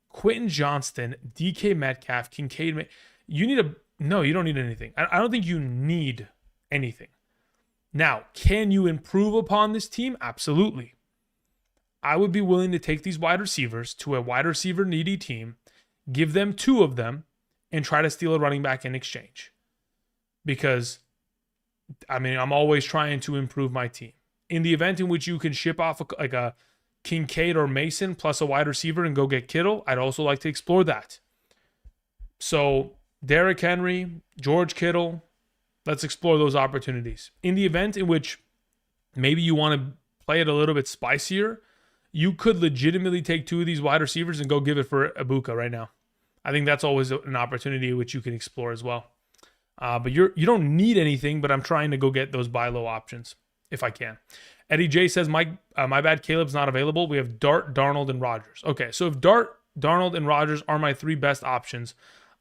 Quentin Johnston, DK Metcalf, Kincaid. You need a... No, you don't need anything. I don't think you need anything. Now, can you improve upon this team? Absolutely. I would be willing to take these wide receivers to a wide receiver needy team, give them 2 of them, and try to steal a running back in exchange. Because, I mean, I'm always trying to improve my team. In the event in which you can ship off like a Kincaid or Mason plus a wide receiver and go get Kittle, I'd also like to explore that. So, Derrick Henry, George Kittle, let's explore those opportunities. In the event in which maybe you want to play it a little bit spicier, you could legitimately take 2 of these wide receivers and go give it for Ibuka right now. I think that's always an opportunity which you can explore as well. But you don't need anything, but I'm trying to go get those buy low options if I can. Eddie J says, my bad, Caleb's not available. We have Dart, Darnold, and Rodgers. Okay, so if Dart, Darnold, and Rodgers are my 3 best options,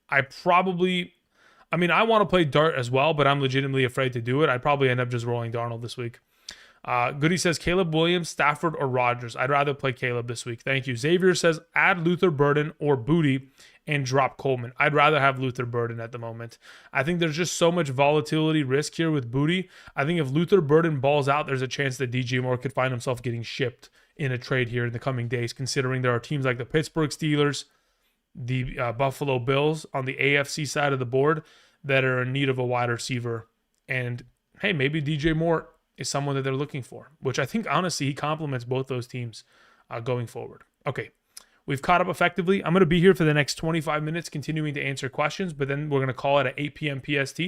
I want to play Dart as well, but I'm legitimately afraid to do it. I'd probably end up just rolling Darnold this week. Goody says, Caleb Williams, Stafford, or Rodgers. I'd rather play Caleb this week. Thank you. Xavier says, add Luther Burden or Booty and drop Coleman. I'd rather have Luther Burden at the moment. I think there's just so much volatility risk here with Booty. I think if Luther Burden balls out, there's a chance that DJ Moore could find himself getting shipped in a trade here in the coming days, considering there are teams like the Pittsburgh Steelers, the Buffalo Bills on the AFC side of the board that are in need of a wide receiver. And, hey, maybe DJ Moore is someone that they're looking for, which I think, honestly, he complements both those teams going forward. Okay, we've caught up effectively. I'm going to be here for the next 25 minutes continuing to answer questions, but then we're going to call it at 8 p.m. PST.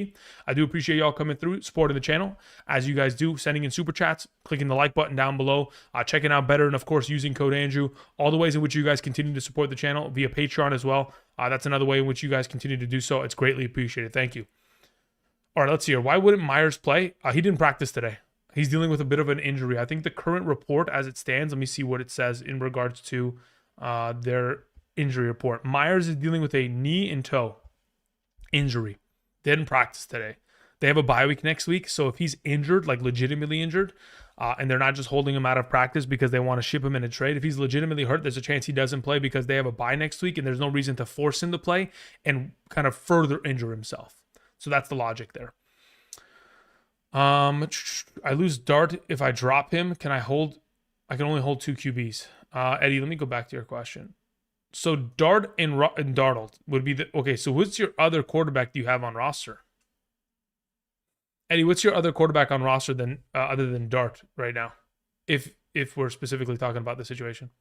I do appreciate y'all coming through, supporting the channel, as you guys do, sending in super chats, clicking the like button down below, checking out Betr, and, of course, using code Andrew. All the ways in which you guys continue to support the channel via Patreon as well. That's another way in which you guys continue to do so. It's greatly appreciated. Thank you. All right, let's see here. Why wouldn't Myers play? He didn't practice today. He's dealing with a bit of an injury. I think the current report as it stands, let me see what it says in regards to their injury report. Myers is dealing with a knee and toe injury. They didn't practice today. They have a bye week next week, so if he's injured, like legitimately injured, and they're not just holding him out of practice because they want to ship him in a trade, if he's legitimately hurt, there's a chance he doesn't play because they have a bye next week, and there's no reason to force him to play and kind of further injure himself. So that's the logic there. I lose Dart if I drop him. I can only hold 2 QBs. Eddie, let me go back to your question. So Dart and Darnold would be okay. So what's your other quarterback do you have on roster? Eddie, what's your other quarterback on roster other than Dart right now? If we're specifically talking about the situation.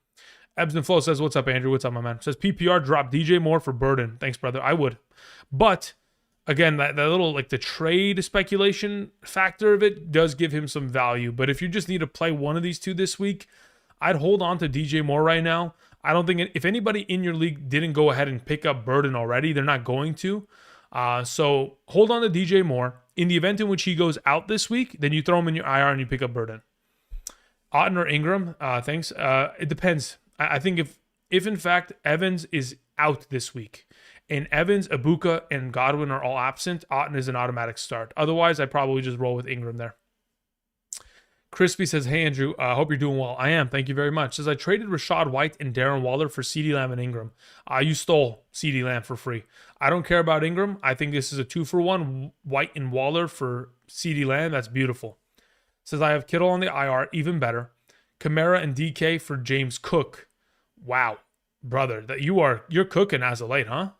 Ebbs and Flow says, what's up, Andrew? What's up, my man? Says PPR drop DJ Moore for Burden. Thanks, brother. I would. But again, that little like the trade speculation factor of it does give him some value. But if you just need to play one of these 2 this week, I'd hold on to DJ Moore right now. I don't think if anybody in your league didn't go ahead and pick up Burden already, they're not going to. So hold on to DJ Moore. In the event in which he goes out this week, then you throw him in your IR and you pick up Burden. Otten or Ingram, thanks. It depends. I think if in fact Evans is out this week, and Evans, Ibuka, and Godwin are all absent, Otten is an automatic start. Otherwise, I'd probably just roll with Ingram there. Crispy says, hey, Andrew, I hope you're doing well. I am. Thank you very much. Says, I traded Rashad White and Darren Waller for CeeDee Lamb and Ingram. You stole CeeDee Lamb for free. I don't care about Ingram. I think this is a 2-for-1. White and Waller for CeeDee Lamb. That's beautiful. Says, I have Kittle on the IR. Even better. Kamara and DK for James Cook. Wow. Brother, you're cooking as of late, huh?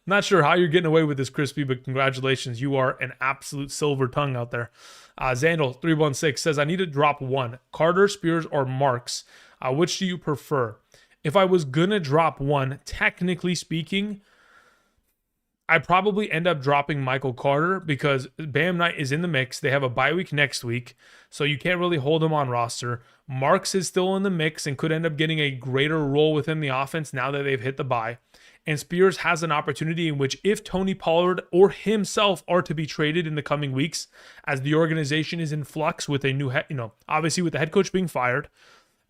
Not sure how you're getting away with this, Crispy, but congratulations. You are an absolute silver tongue out there. Zandal316 says, I need to drop 1. Carter, Spears, or Marks. Which do you prefer? If I was going to drop 1, technically speaking, I'd probably end up dropping Michael Carter because Bam Knight is in the mix. They have a bye week next week, so you can't really hold him on roster. Marks is still in the mix and could end up getting a greater role within the offense now that they've hit the bye. And Spears has an opportunity in which if Tony Pollard or himself are to be traded in the coming weeks, as the organization is in flux with a new head, obviously with the head coach being fired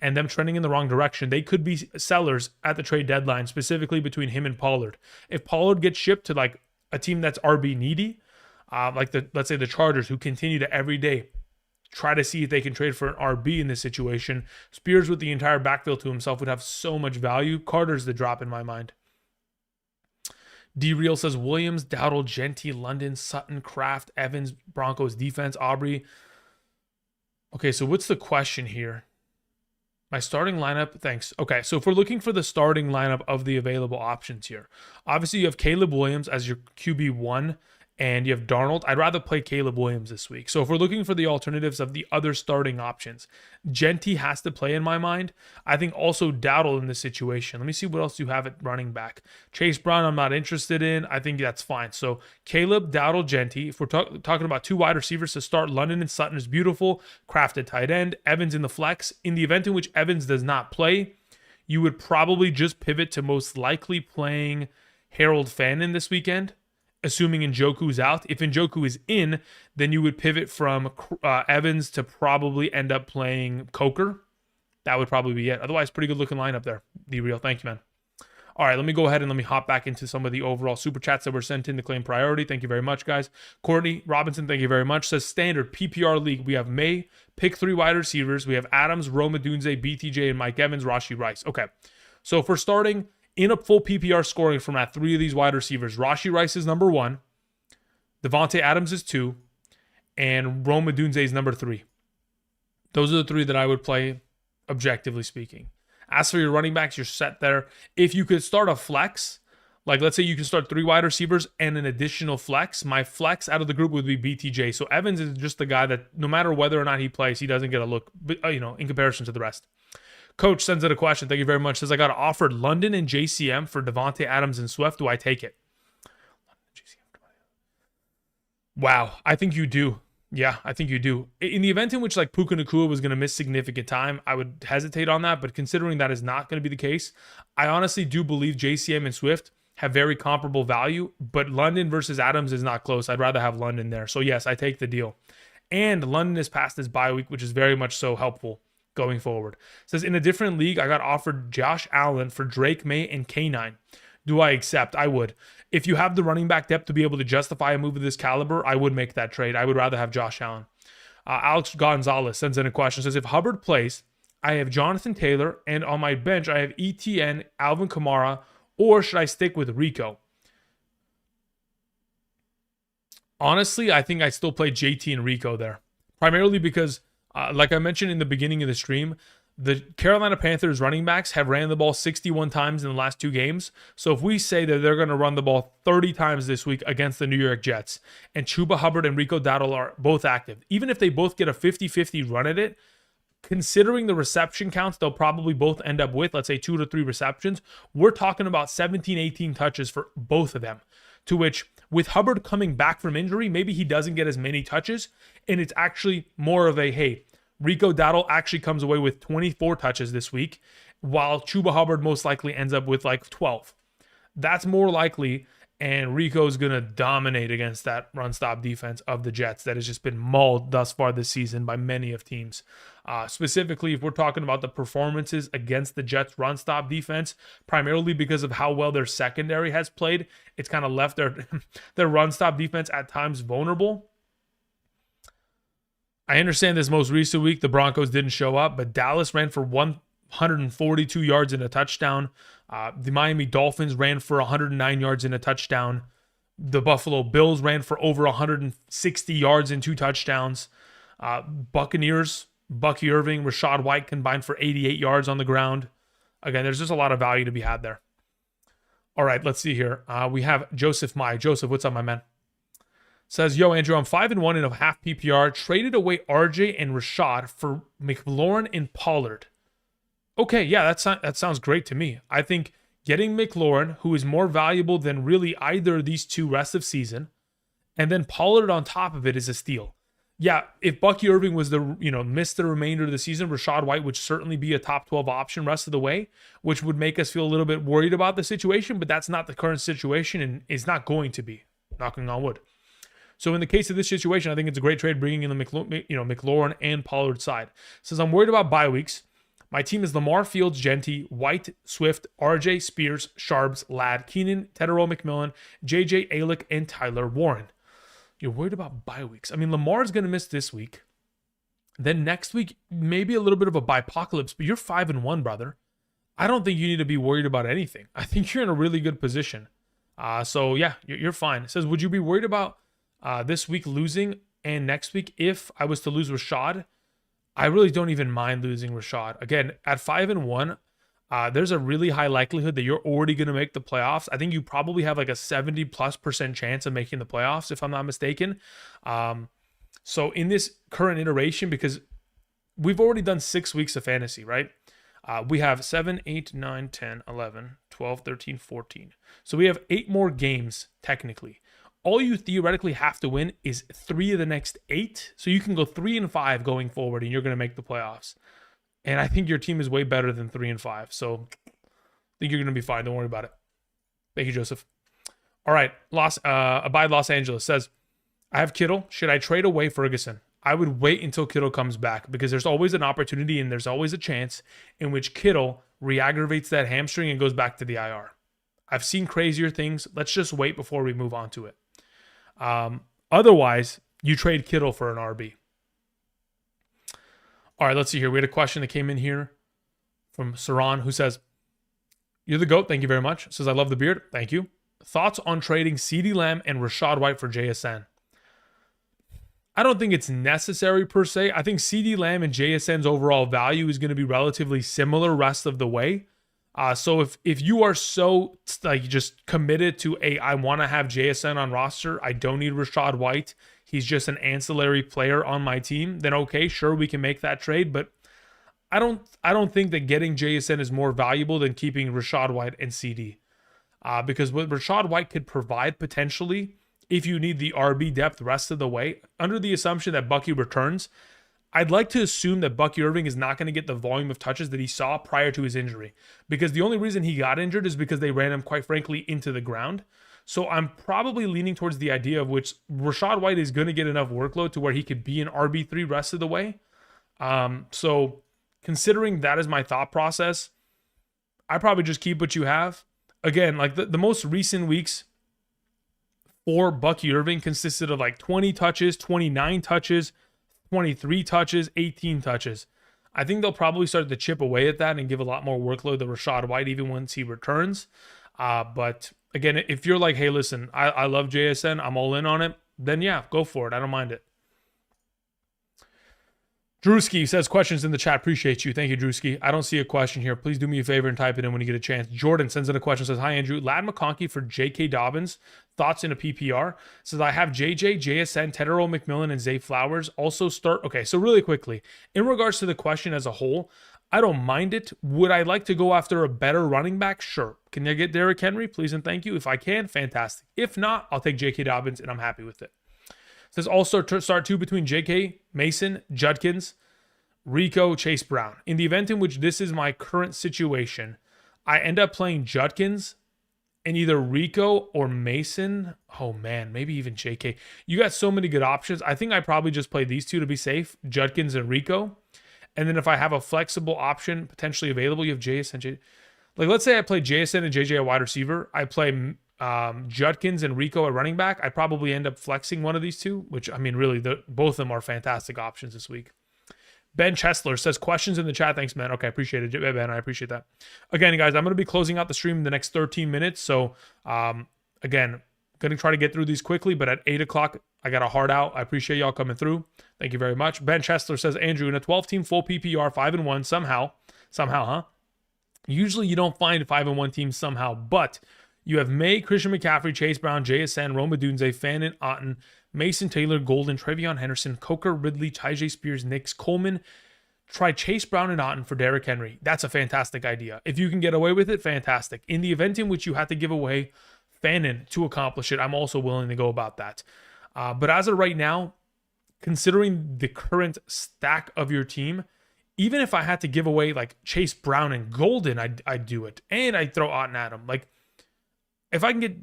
and them trending in the wrong direction, they could be sellers at the trade deadline, specifically between him and Pollard. If Pollard gets shipped to like a team that's RB needy, let's say the Chargers, who continue to every day try to see if they can trade for an RB in this situation. Spears with the entire backfield to himself would have so much value. Carter's the drop in my mind. D-Real says Williams, Dowdle, Genty, London, Sutton, Kraft, Evans, Broncos defense, Aubrey. Okay, so what's the question here? My starting lineup, thanks. Okay, so if we're looking for the starting lineup of the available options here, obviously you have Caleb Williams as your QB1, and you have Darnold. I'd rather play Caleb Williams this week. So if we're looking for the alternatives of the other starting options, Genty has to play in my mind. I think also Dowdle in this situation. Let me see what else you have at running back. Chase Brown, I'm not interested in. I think that's fine. So Caleb, Dowdle, Genty. If we're talking about 2 wide receivers to start, London and Sutton is beautiful. Kraft at tight end. Evans in the flex. In the event in which Evans does not play, you would probably just pivot to most likely playing Harold Fannin this weekend, assuming Njoku's out. If Njoku is in, then you would pivot from Evans to probably end up playing Coker. That would probably be it. Otherwise, pretty good looking lineup there. D-Real, thank you, man. All right, let me go ahead and let me hop back into some of the overall super chats that were sent in to claim priority. Thank you very much, guys. Courtney Robinson, thank you very much. Says standard PPR league. We have May, pick 3 wide receivers. We have Adams, Roma Dunze, BTJ, and Mike Evans, Rashee Rice. Okay, so if we're starting in a full PPR scoring format, 3 of these wide receivers, Rashee Rice is number 1, Devontae Adams is 2, and Rome Odunze is number 3. Those are the 3 that I would play, objectively speaking. As for your running backs, you're set there. If you could start a flex, like let's say you can start 3 wide receivers and an additional flex, my flex out of the group would be BTJ. So Evans is just the guy that no matter whether or not he plays, he doesn't get a look, in comparison to the rest. Coach sends in a question. Thank you very much. Says, I got offered London and JCM for Devontae Adams and Swift. Do I take it? Wow. I think you do. Yeah, I think you do. In the event in which like Puka Nacua was going to miss significant time, I would hesitate on that. But considering that is not going to be the case, I honestly do believe JCM and Swift have very comparable value. But London versus Adams is not close. I'd rather have London there. So yes, I take the deal. And London is past his bye week, which is very much so helpful going forward. It says, in a different league, I got offered Josh Allen for Drake May and K9. Do I accept? I would. If you have the running back depth to be able to justify a move of this caliber, I would make that trade. I would rather have Josh Allen. Alex Gonzalez sends in a question. Says, if Hubbard plays, I have Jonathan Taylor, and on my bench, I have ETN, Alvin Kamara, or should I stick with Rico? Honestly, I think I still play JT and Rico there. Primarily because like I mentioned in the beginning of the stream, the Carolina Panthers running backs have ran the ball 61 times in the last 2 games. So if we say that they're going to run the ball 30 times this week against the New York Jets, and Chuba Hubbard and Rico Dowdle are both active, even if they both get a 50-50 run at it, considering the reception counts, they'll probably both end up with, let's say, 2 to 3 receptions. We're talking about 17, 18 touches for both of them, to which with Hubbard coming back from injury, maybe he doesn't get as many touches, and it's actually more of a, hey, Rico Dowdle actually comes away with 24 touches this week, while Chuba Hubbard most likely ends up with like 12. That's more likely, and Rico's going to dominate against that run-stop defense of the Jets that has just been mauled thus far this season by many of teams. Specifically, if we're talking about the performances against the Jets' run-stop defense, primarily because of how well their secondary has played, it's kind of left their run-stop defense at times vulnerable. I understand this most recent week, the Broncos didn't show up, but Dallas ran for 142 yards and a touchdown. The Miami Dolphins ran for 109 yards and a touchdown. The Buffalo Bills ran for over 160 yards and 2 touchdowns. Buccaneers, Bucky Irving, Rashad White combined for 88 yards on the ground. Again, there's just a lot of value to be had there. All right, let's see here. We have Joseph Mai. Joseph, what's up, my man? Says, yo, Andrew, I'm 5-1 in a half PPR. Traded away RJ and Rashad for McLaurin and Pollard. Okay, yeah, that sounds great to me. I think getting McLaurin, who is more valuable than really either of these 2 rest of season, and then Pollard on top of it is a steal. Yeah, if Bucky Irving was missed the remainder of the season, Rashad White would certainly be a top 12 option rest of the way, which would make us feel a little bit worried about the situation, but that's not the current situation and is not going to be, knocking on wood. So in the case of this situation, I think it's a great trade bringing in the McLaurin and Pollard side. Says, I'm worried about bye weeks. My team is Lamar, Fields, Genty, White, Swift, RJ, Spears, Sharbs, Ladd, Keenan, Tedero, McMillan, JJ, Alick, and Tyler Warren. You're worried about bye weeks. I mean, Lamar's going to miss this week. Then next week, maybe a little bit of a bye-apocalypse, but you're 5-1, brother. I don't think you need to be worried about anything. I think you're in a really good position. So yeah, you're fine. It says, would you be worried about this week losing and next week if I was to lose Rashad? I really don't even mind losing Rashad. Again, at 5-1, there's a really high likelihood that you're already going to make the playoffs. I think you probably have like a 70+% chance of making the playoffs, if I'm not mistaken. So in this current iteration, because we've already done 6 weeks of fantasy, right? We have 7, 8, 9, 10, 11, 12, 13, 14. So we have 8 more games, technically. All you theoretically have to win is 3 of the next 8. So you can go 3-5 going forward, and you're going to make the playoffs. And I think your team is way better than 3-5. So I think you're going to be fine. Don't worry about it. Thank you, Joseph. All right. Abide Los Angeles says, I have Kittle. Should I trade away Ferguson? I would wait until Kittle comes back because there's always an opportunity and there's always a chance in which Kittle re-aggravates that hamstring and goes back to the IR. I've seen crazier things. Let's just wait before we move on to it. Otherwise, you trade Kittle for an RB. All right, let's see here. We had a question that came in here from Saran who says, you're the GOAT. Thank you very much. Says, I love the beard. Thank you. Thoughts on trading CeeDee Lamb and Rachaad White for JSN? I don't think it's necessary per se. I think CeeDee Lamb and JSN's overall value is going to be relatively similar rest of the way. So if you are so like just committed to I want to have JSN on roster, I don't need Rachaad White, he's just an ancillary player on my team, then okay, sure, we can make that trade. But I don't think that getting JSN is more valuable than keeping Rachaad White and CD. Because what Rachaad White could provide potentially, if you need the RB depth rest of the way, under the assumption that Bucky returns, I'd like to assume that Bucky Irving is not going to get the volume of touches that he saw prior to his injury. Because the only reason he got injured is because they ran him, quite frankly, into the ground. So I'm probably leaning towards the idea of which Rachaad White is going to get enough workload to where he could be an RB3 rest of the way. So considering that is my thought process, I probably just keep what you have. Again, like the most recent weeks for Bucky Irving consisted of like 20 touches, 29 touches, 23 touches, 18 touches. I think they'll probably start to chip away at that and give a lot more workload to Rachaad White even once he returns. But again, if you're like, hey, listen, I love JSN, I'm all in on it, then yeah, go for it. I don't mind it. Drewski says, questions in the chat. Appreciate you. Thank you, Drewski. I don't see a question here. Please do me a favor and type it in when you get a chance. Jordan sends in a question. Says, hi, Andrew. Ladd McConkey for J.K. Dobbins. Thoughts in a PPR? Says, I have JJ, JSN, Tedero McMillan, and Zay Flowers. Also start. Okay, so really quickly, in regards to the question as a whole, I don't mind it. Would I like to go after a better running back? Sure. Can I get Derrick Henry? Please and thank you. If I can, fantastic. If not, I'll take J.K. Dobbins, and I'm happy with it. Says also start two between J.K., Mason, Judkins, Rico, Chase Brown. In the event in which this is my current situation, I end up playing Judkins and either Rico or Mason. Oh man, maybe even J.K. You got so many good options. I think I probably just play these two to be safe, Judkins and Rico. And then if I have a flexible option potentially available, you have JSN. Like let's say I play JSN and JJ at wide receiver. I play Judkins and Rico at running back. I probably end up flexing one of these two, which I mean, really, both of them are fantastic options this week. Ben Chesler says, questions in the chat. Thanks, man. Okay, I appreciate it, Ben. I appreciate that. Again, guys, I'm going to be closing out the stream in the next 13 minutes. So, again, going to try to get through these quickly, but at 8 o'clock, I got a hard out. I appreciate y'all coming through. Thank you very much. Ben Chesler says, Andrew, in a 12-team full PPR, 5-1, somehow, huh? Usually you don't find 5-1 teams somehow, but you have May, Christian McCaffrey, Chase Brown, JSN, Rome Odunze, Fannin, Otten, Mason Taylor, Golden, Trevion Henderson, Coker, Ridley, Tyjae Spears, Nix, Coleman. Try Chase Brown and Otten for Derrick Henry. That's a fantastic idea. If you can get away with it, fantastic. In the event in which you have to give away Fannin to accomplish it, I'm also willing to go about that. But as of right now, considering the current stack of your team, even if I had to give away like Chase Brown and Golden, I'd do it. And I'd throw Otten at him. Like, if I can get,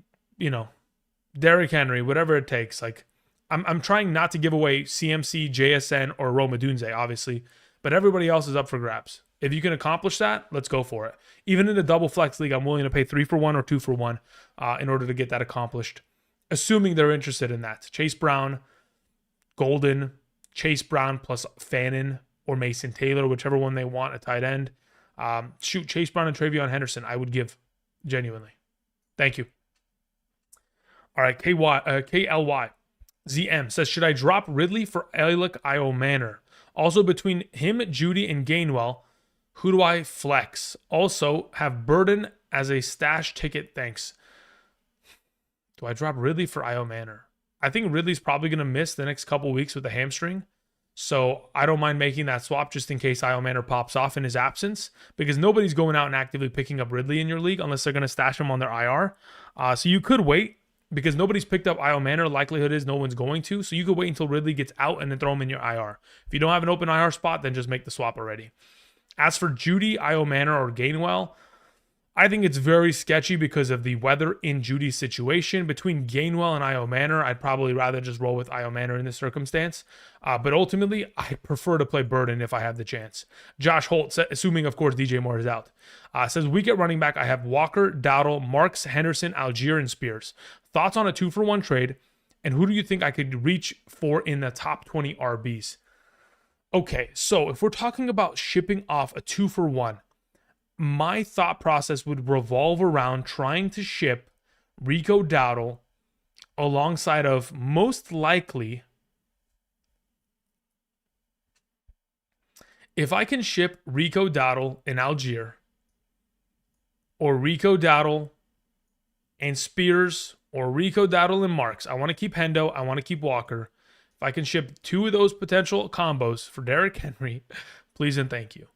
Derrick Henry, whatever it takes, like, I'm trying not to give away CMC, JSN, or Rome Odunze, obviously, but everybody else is up for grabs. If you can accomplish that, let's go for it. Even in a double flex league, I'm willing to pay 3 for 1 or 2 for 1 in order to get that accomplished. assuming they're interested in that. Chase Brown, Golden, Chase Brown plus Fannin or Mason Taylor, whichever one they want, a tight end. Chase Brown and Travion Henderson, I would give, genuinely. Thank you. All right, KLY. ZM says, should I drop Ridley for Alec Io Manor? Also, between him, Judy, and Gainwell, who do I flex? Also, have Burden as a stash ticket, thanks. Do I drop Ridley for Io Manor? I think Ridley's probably going to miss the next couple weeks with the hamstring. So I don't mind making that swap just in case Io Manor pops off in his absence, because nobody's going out and actively picking up Ridley in your league unless they're going to stash him on their IR. So you could wait because nobody's picked up Io Manor. Likelihood is no one's going to. So you could wait until Ridley gets out and then throw him in your IR. If you don't have an open IR spot, then just make the swap already. As for Judy, Io Manor, or Gainwell, I think it's very sketchy because of the weather in Judy's situation. Between Gainwell and Io Manor, I'd probably rather just roll with Io Manor in this circumstance. But ultimately, I prefer to play Burden if I have the chance. Josh Holt, assuming, of course, DJ Moore is out, says, week at running back, I have Walker, Dowdle, Marks, Henderson, Algier, and Spears. Thoughts on a 2-for-1 trade? And who do you think I could reach for in the top 20 RBs? Okay, so if we're talking about shipping off a 2-for-1, my thought process would revolve around trying to ship Rico Dowdle alongside of most likely, if I can ship Rico Dowdle in Algier, or Rico Dowdle and Spears, or Rico Dowdle and Marks. I want to keep Hendo. I want to keep Walker. If I can ship 2 of those potential combos for Derrick Henry, please and thank you.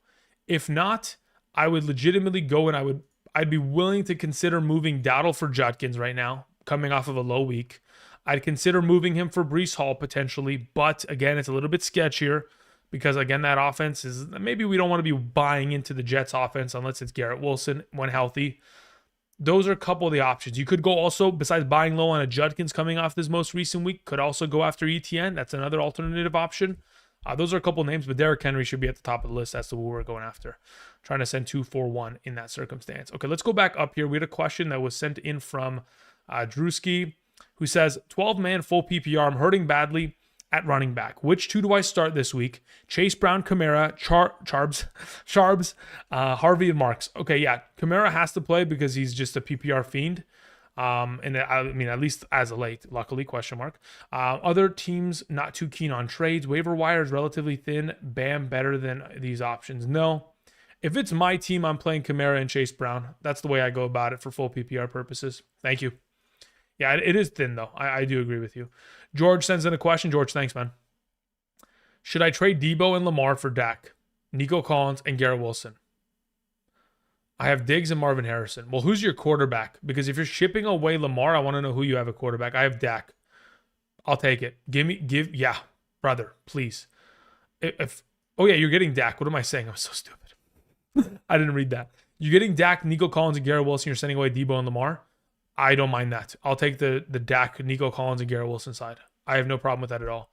If not, I would legitimately go and I'd be willing to consider moving Dowdle for Judkins right now, coming off of a low week. I'd consider moving him for Breece Hall potentially, but again, it's a little bit sketchier because again, that offense is, maybe we don't want to be buying into the Jets offense unless it's Garrett Wilson when healthy. Those are a couple of the options. You could go also, besides buying low on a Judkins coming off this most recent week, could also go after ETN. That's another alternative option. Those are a couple of names, but Derrick Henry should be at the top of the list as to what we're going after. Trying to send 2-4-1 in that circumstance. Okay, let's go back up here. We had a question that was sent in from Drewski, who says, 12-man full PPR. I'm hurting badly at running back. Which 2 do I start this week? Chase Brown, Kamara, Charbs, Harvey, and Marks. Okay, yeah, Kamara has to play because he's just a PPR fiend. And I mean, at least as of late, luckily, question mark. Other teams not too keen on trades. Waiver wire is relatively thin. Bam, better than these options. No. If it's my team, I'm playing Kamara and Chase Brown. That's the way I go about it for full PPR purposes. Thank you. Yeah, it is thin, though. I do agree with you. George sends in a question. George, thanks, man. Should I trade Debo and Lamar for Dak, Nico Collins, and Garrett Wilson? I have Diggs and Marvin Harrison. Well, who's your quarterback? Because if you're shipping away Lamar, I want to know who you have a quarterback. I have Dak. I'll take it. Yeah, brother, please. Oh yeah, you're getting Dak. What am I saying? I'm so stupid. I didn't read that. You're getting Dak, Nico Collins, and Garrett Wilson. You're sending away Debo and Lamar. I don't mind that. I'll take the Dak, Nico Collins, and Garrett Wilson side. I have no problem with that at all.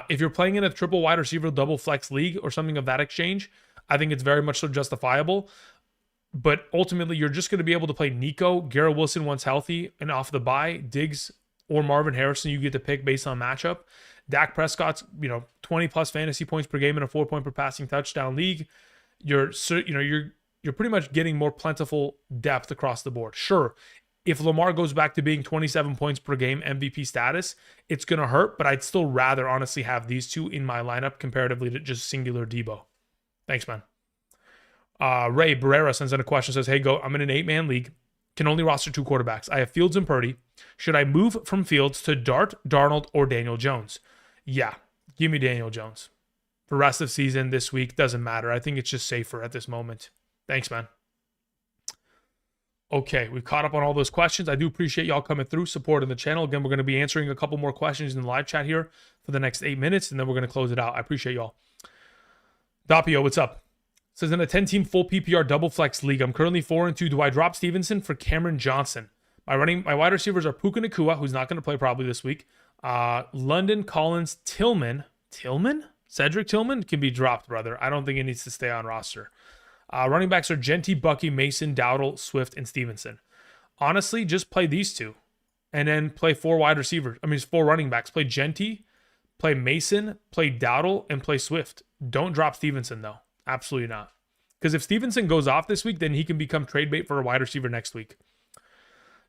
If you're playing in a triple wide receiver, double flex league or something of that exchange, I think it's very much so justifiable. But ultimately, you're just going to be able to play Nico, Garrett Wilson once healthy, and off the bye, Diggs or Marvin Harrison, you get to pick based on matchup. Dak Prescott's, 20 plus fantasy points per game in a 4-point per passing touchdown league. You're pretty much getting more plentiful depth across the board. Sure, if Lamar goes back to being 27 points per game MVP status, it's going to hurt, but I'd still rather honestly have these 2 in my lineup comparatively to just singular Debo. Thanks, man. Ray Barrera sends in a question, says, hey, I'm in an 8-man league. Can only roster 2 quarterbacks. I have Fields and Purdy. Should I move from Fields to Darnold, or Daniel Jones? Yeah, give me Daniel Jones. For rest of season, this week, doesn't matter. I think it's just safer at this moment. Thanks, man. Okay, we've caught up on all those questions. I do appreciate y'all coming through, supporting the channel. Again, we're going to be answering a couple more questions in the live chat here for the next 8 minutes, and then we're going to close it out. I appreciate y'all. Doppio, what's up? Says, in a 10-team full PPR double flex league, I'm currently 4-2. Do I drop Stevenson for Cameron Johnson? My wide receivers are Puka Nacua, who's not going to play probably this week. London, Collins, Tillman. Cedric Tillman can be dropped, brother. I don't think he needs to stay on roster. Running backs are Genty, Bucky, Mason, Dowdle, Swift, and Stevenson. Honestly, just play these 2. and then play 4 wide receivers. I mean, it's 4 running backs. Play Genty, play Mason, play Dowdle, and play Swift. Don't drop Stevenson, though. Absolutely not. Because if Stevenson goes off this week, then he can become trade bait for a wide receiver next week.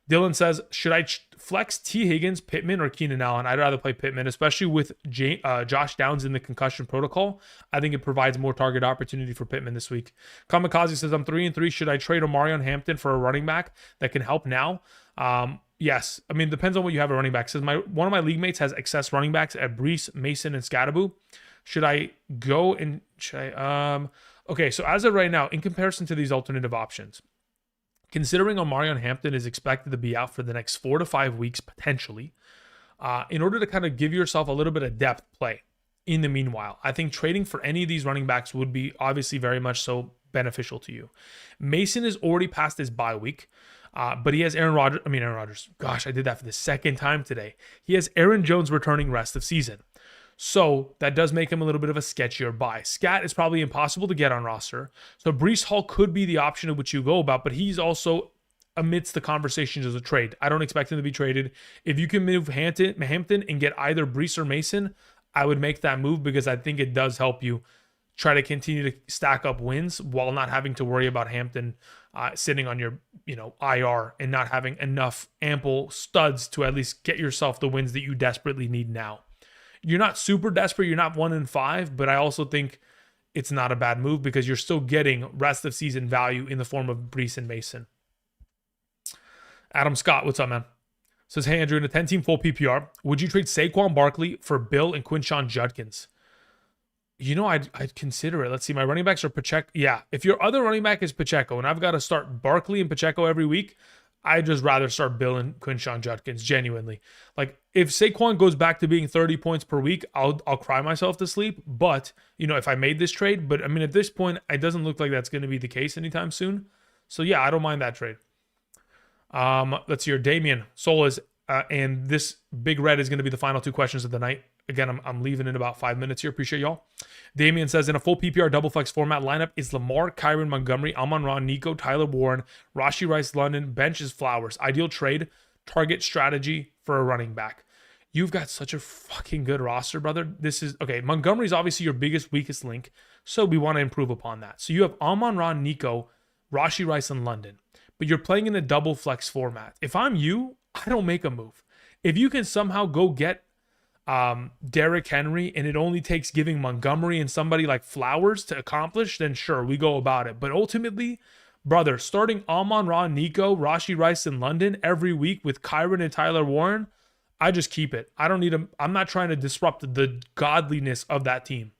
Dylan says, should I flex T. Higgins, Pittman, or Keenan Allen? I'd rather play Pittman, especially with Josh Downs in the concussion protocol. I think it provides more target opportunity for Pittman this week. Kamikaze says, I'm 3-3. Should I trade Omarion Hampton for a running back that can help now? Yes. I mean, depends on what you have at running back. Says one of my league mates has excess running backs at Brees, Mason, and Scadaboo. Should I go and okay, so as of right now, in comparison to these alternative options, considering Omarion Hampton is expected to be out for the next 4 to 5 weeks, potentially, in order to kind of give yourself a little bit of depth play in the meanwhile, I think trading for any of these running backs would be obviously very much so beneficial to you. Mason is already past his bye week, but he has Aaron Rodgers. Gosh, I did that for the second time today. He has Aaron Jones returning rest of season. So that does make him a little bit of a sketchier buy. Scat is probably impossible to get on roster. So Breece Hall could be the option of which you go about, but he's also amidst the conversations as a trade. I don't expect him to be traded. If you can move Hampton and get either Breece or Mason, I would make that move because I think it does help you try to continue to stack up wins while not having to worry about Hampton sitting on your IR and not having enough ample studs to at least get yourself the wins that you desperately need now. You're not super desperate. You're not 1-5, but I also think it's not a bad move because you're still getting rest of season value in the form of Breece and Mason. Adam Scott, what's up, man? Says, hey, Andrew, in a 10-team full PPR, would you trade Saquon Barkley for Bill and Quinshon Judkins? I'd consider it. Let's see. My running backs are Pacheco. Yeah, if your other running back is Pacheco and I've got to start Barkley and Pacheco every week, I'd just rather start Bill and Quinshon Judkins, genuinely. Like, if Saquon goes back to being 30 points per week, I'll cry myself to sleep. But, if I made this trade, but I mean, at this point, it doesn't look like that's going to be the case anytime soon. So, yeah, I don't mind that trade. Let's hear Damian Solas, and this Big Red is going to be the final 2 questions of the night. Again, I'm leaving in about 5 minutes here. Appreciate y'all. Damian says, in a full PPR double flex format lineup, is Lamar, Kyron, Montgomery, Amon-Ra, Nico, Tyler Warren, Rashee Rice, London, bench is Flowers. Ideal trade, target strategy for a running back. You've got such a fucking good roster, brother. This is, okay, Montgomery's obviously your biggest, weakest link, so we want to improve upon that. So you have Amon-Ra, Nico, Rashee Rice, and London, but you're playing in a double flex format. If I'm you, I don't make a move. If you can somehow go get Derrick Henry and it only takes giving Montgomery and somebody like Flowers to accomplish, then sure, we go about it. But ultimately, brother, starting Amon-Ra, Nico, Rashee Rice, and London every week with Kyron and Tyler Warren, I just keep it. I don't need them. I'm not trying to disrupt the godliness of that team.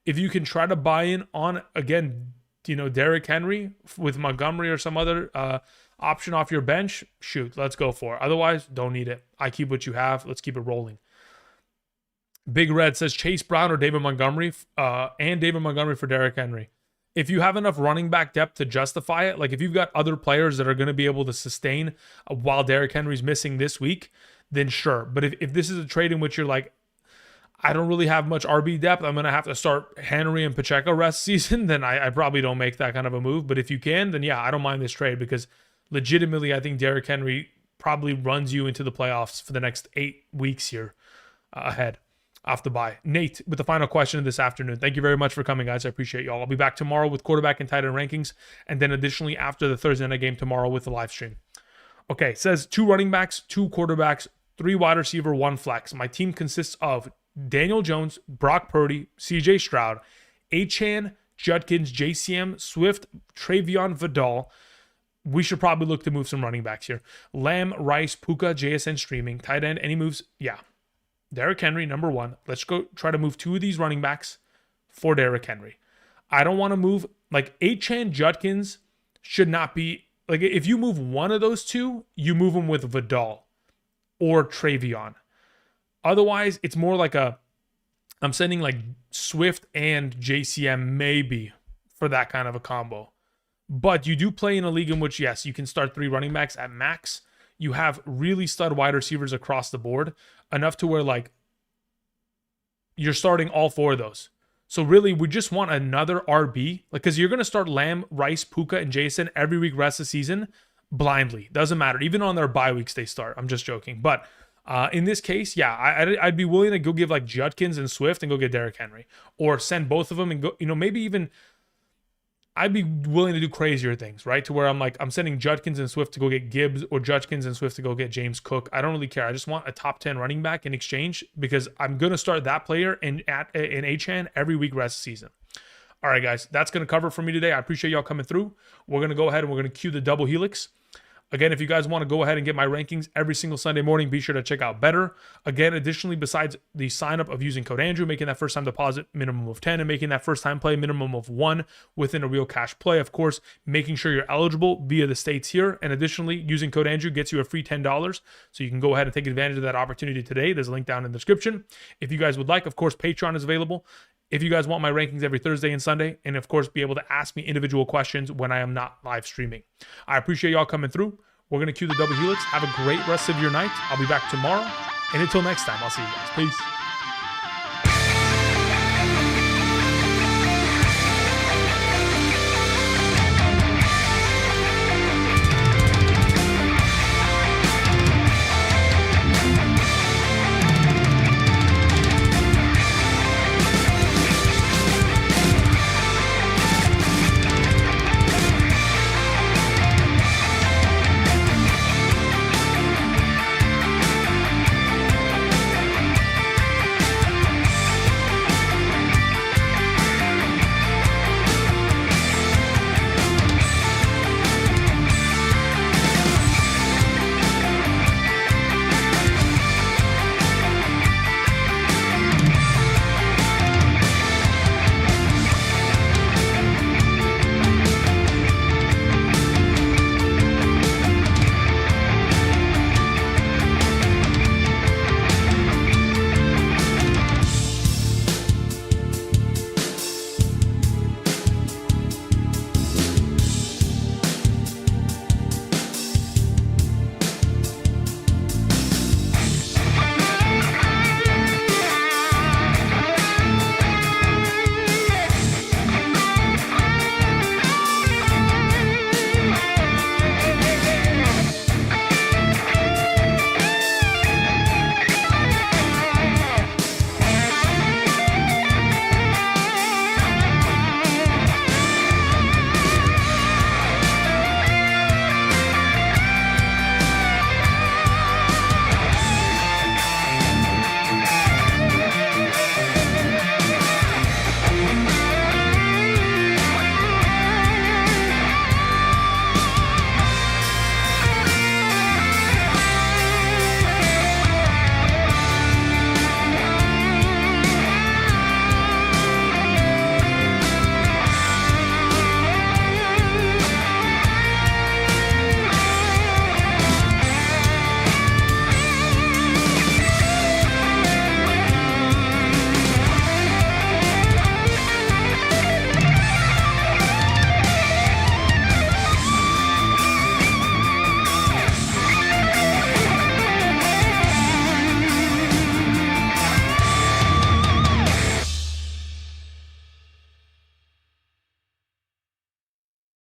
If you can try to buy in on, again, Derrick Henry with Montgomery or some other option off your bench, shoot, let's go for it. Otherwise, don't need it. I keep what you have. Let's keep it rolling. Big Red says Chase Brown or David Montgomery, and David Montgomery for Derrick Henry. If you have enough running back depth to justify it, like if you've got other players that are going to be able to sustain while Derrick Henry's missing this week, then sure. But if this is a trade in which you're like, I don't really have much RB depth, I'm going to have to start Henry and Pacheco rest season, then I probably don't make that kind of a move. But if you can, then yeah, I don't mind this trade because legitimately I think Derrick Henry probably runs you into the playoffs for the next 8 weeks here ahead. Off the bye. Nate with the final question of this afternoon. Thank you very much for coming, guys. I appreciate y'all. I'll be back tomorrow with quarterback and tight end rankings, and then additionally after the Thursday night game tomorrow with the live stream. Okay, it says 2 running backs, 2 quarterbacks, 3 wide receiver, 1 flex. My team consists of Daniel Jones, Brock Purdy, CJ Stroud, Achane, Judkins, JCM, Swift, Travion Vidal. We should probably look to move some running backs here. Lamb, Rice, Puka, JSN streaming. Tight end, any moves? Yeah. Derrick Henry, number 1. Let's go try to move 2 of these running backs for Derrick Henry. I don't want to move, like, Achane, Judkins should not be, like, if you move one of those 2, you move them with Vidal or Travion. Otherwise, it's more like I'm sending like Swift and JCM maybe for that kind of a combo. But you do play in a league in which, yes, you can start 3 running backs at max. You have really stud wide receivers across the board, enough to where like you're starting all 4 of those. So really, we just want another RB, like, because you're going to start Lamb, Rice, Puka, and Jason every week rest of the season. blindly. Doesn't matter. Even on their bye weeks they start. I'm just joking. But in this case, yeah, I'd be willing to go give like Judkins and Swift and go get Derrick Henry, or send both of them and go, maybe even I'd be willing to do crazier things, right? To where I'm sending Judkins and Swift to go get Gibbs, or Judkins and Swift to go get James Cook. I don't really care. I just want a top 10 running back in exchange, because I'm going to start that player in Achane every week rest of the season. All right, guys, that's going to cover it for me today. I appreciate y'all coming through. We're going to go ahead and we're going to cue the double helix. Again, if you guys want to go ahead and get my rankings every single Sunday morning, be sure to check out Betr. Again, additionally, besides the sign up of using code Andrew, making that first time deposit minimum of 10 and making that first time play minimum of 1 within a real cash play, of course, making sure you're eligible via the states here. And additionally, using code Andrew gets you a free $10. So you can go ahead and take advantage of that opportunity today. There's a link down in the description. If you guys would like, of course, Patreon is available. If you guys want my rankings every Thursday and Sunday, and of course, be able to ask me individual questions when I am not live streaming. I appreciate y'all coming through. We're going to cue the double helix. Have a great rest of your night. I'll be back tomorrow. And until next time, I'll see you guys. Peace.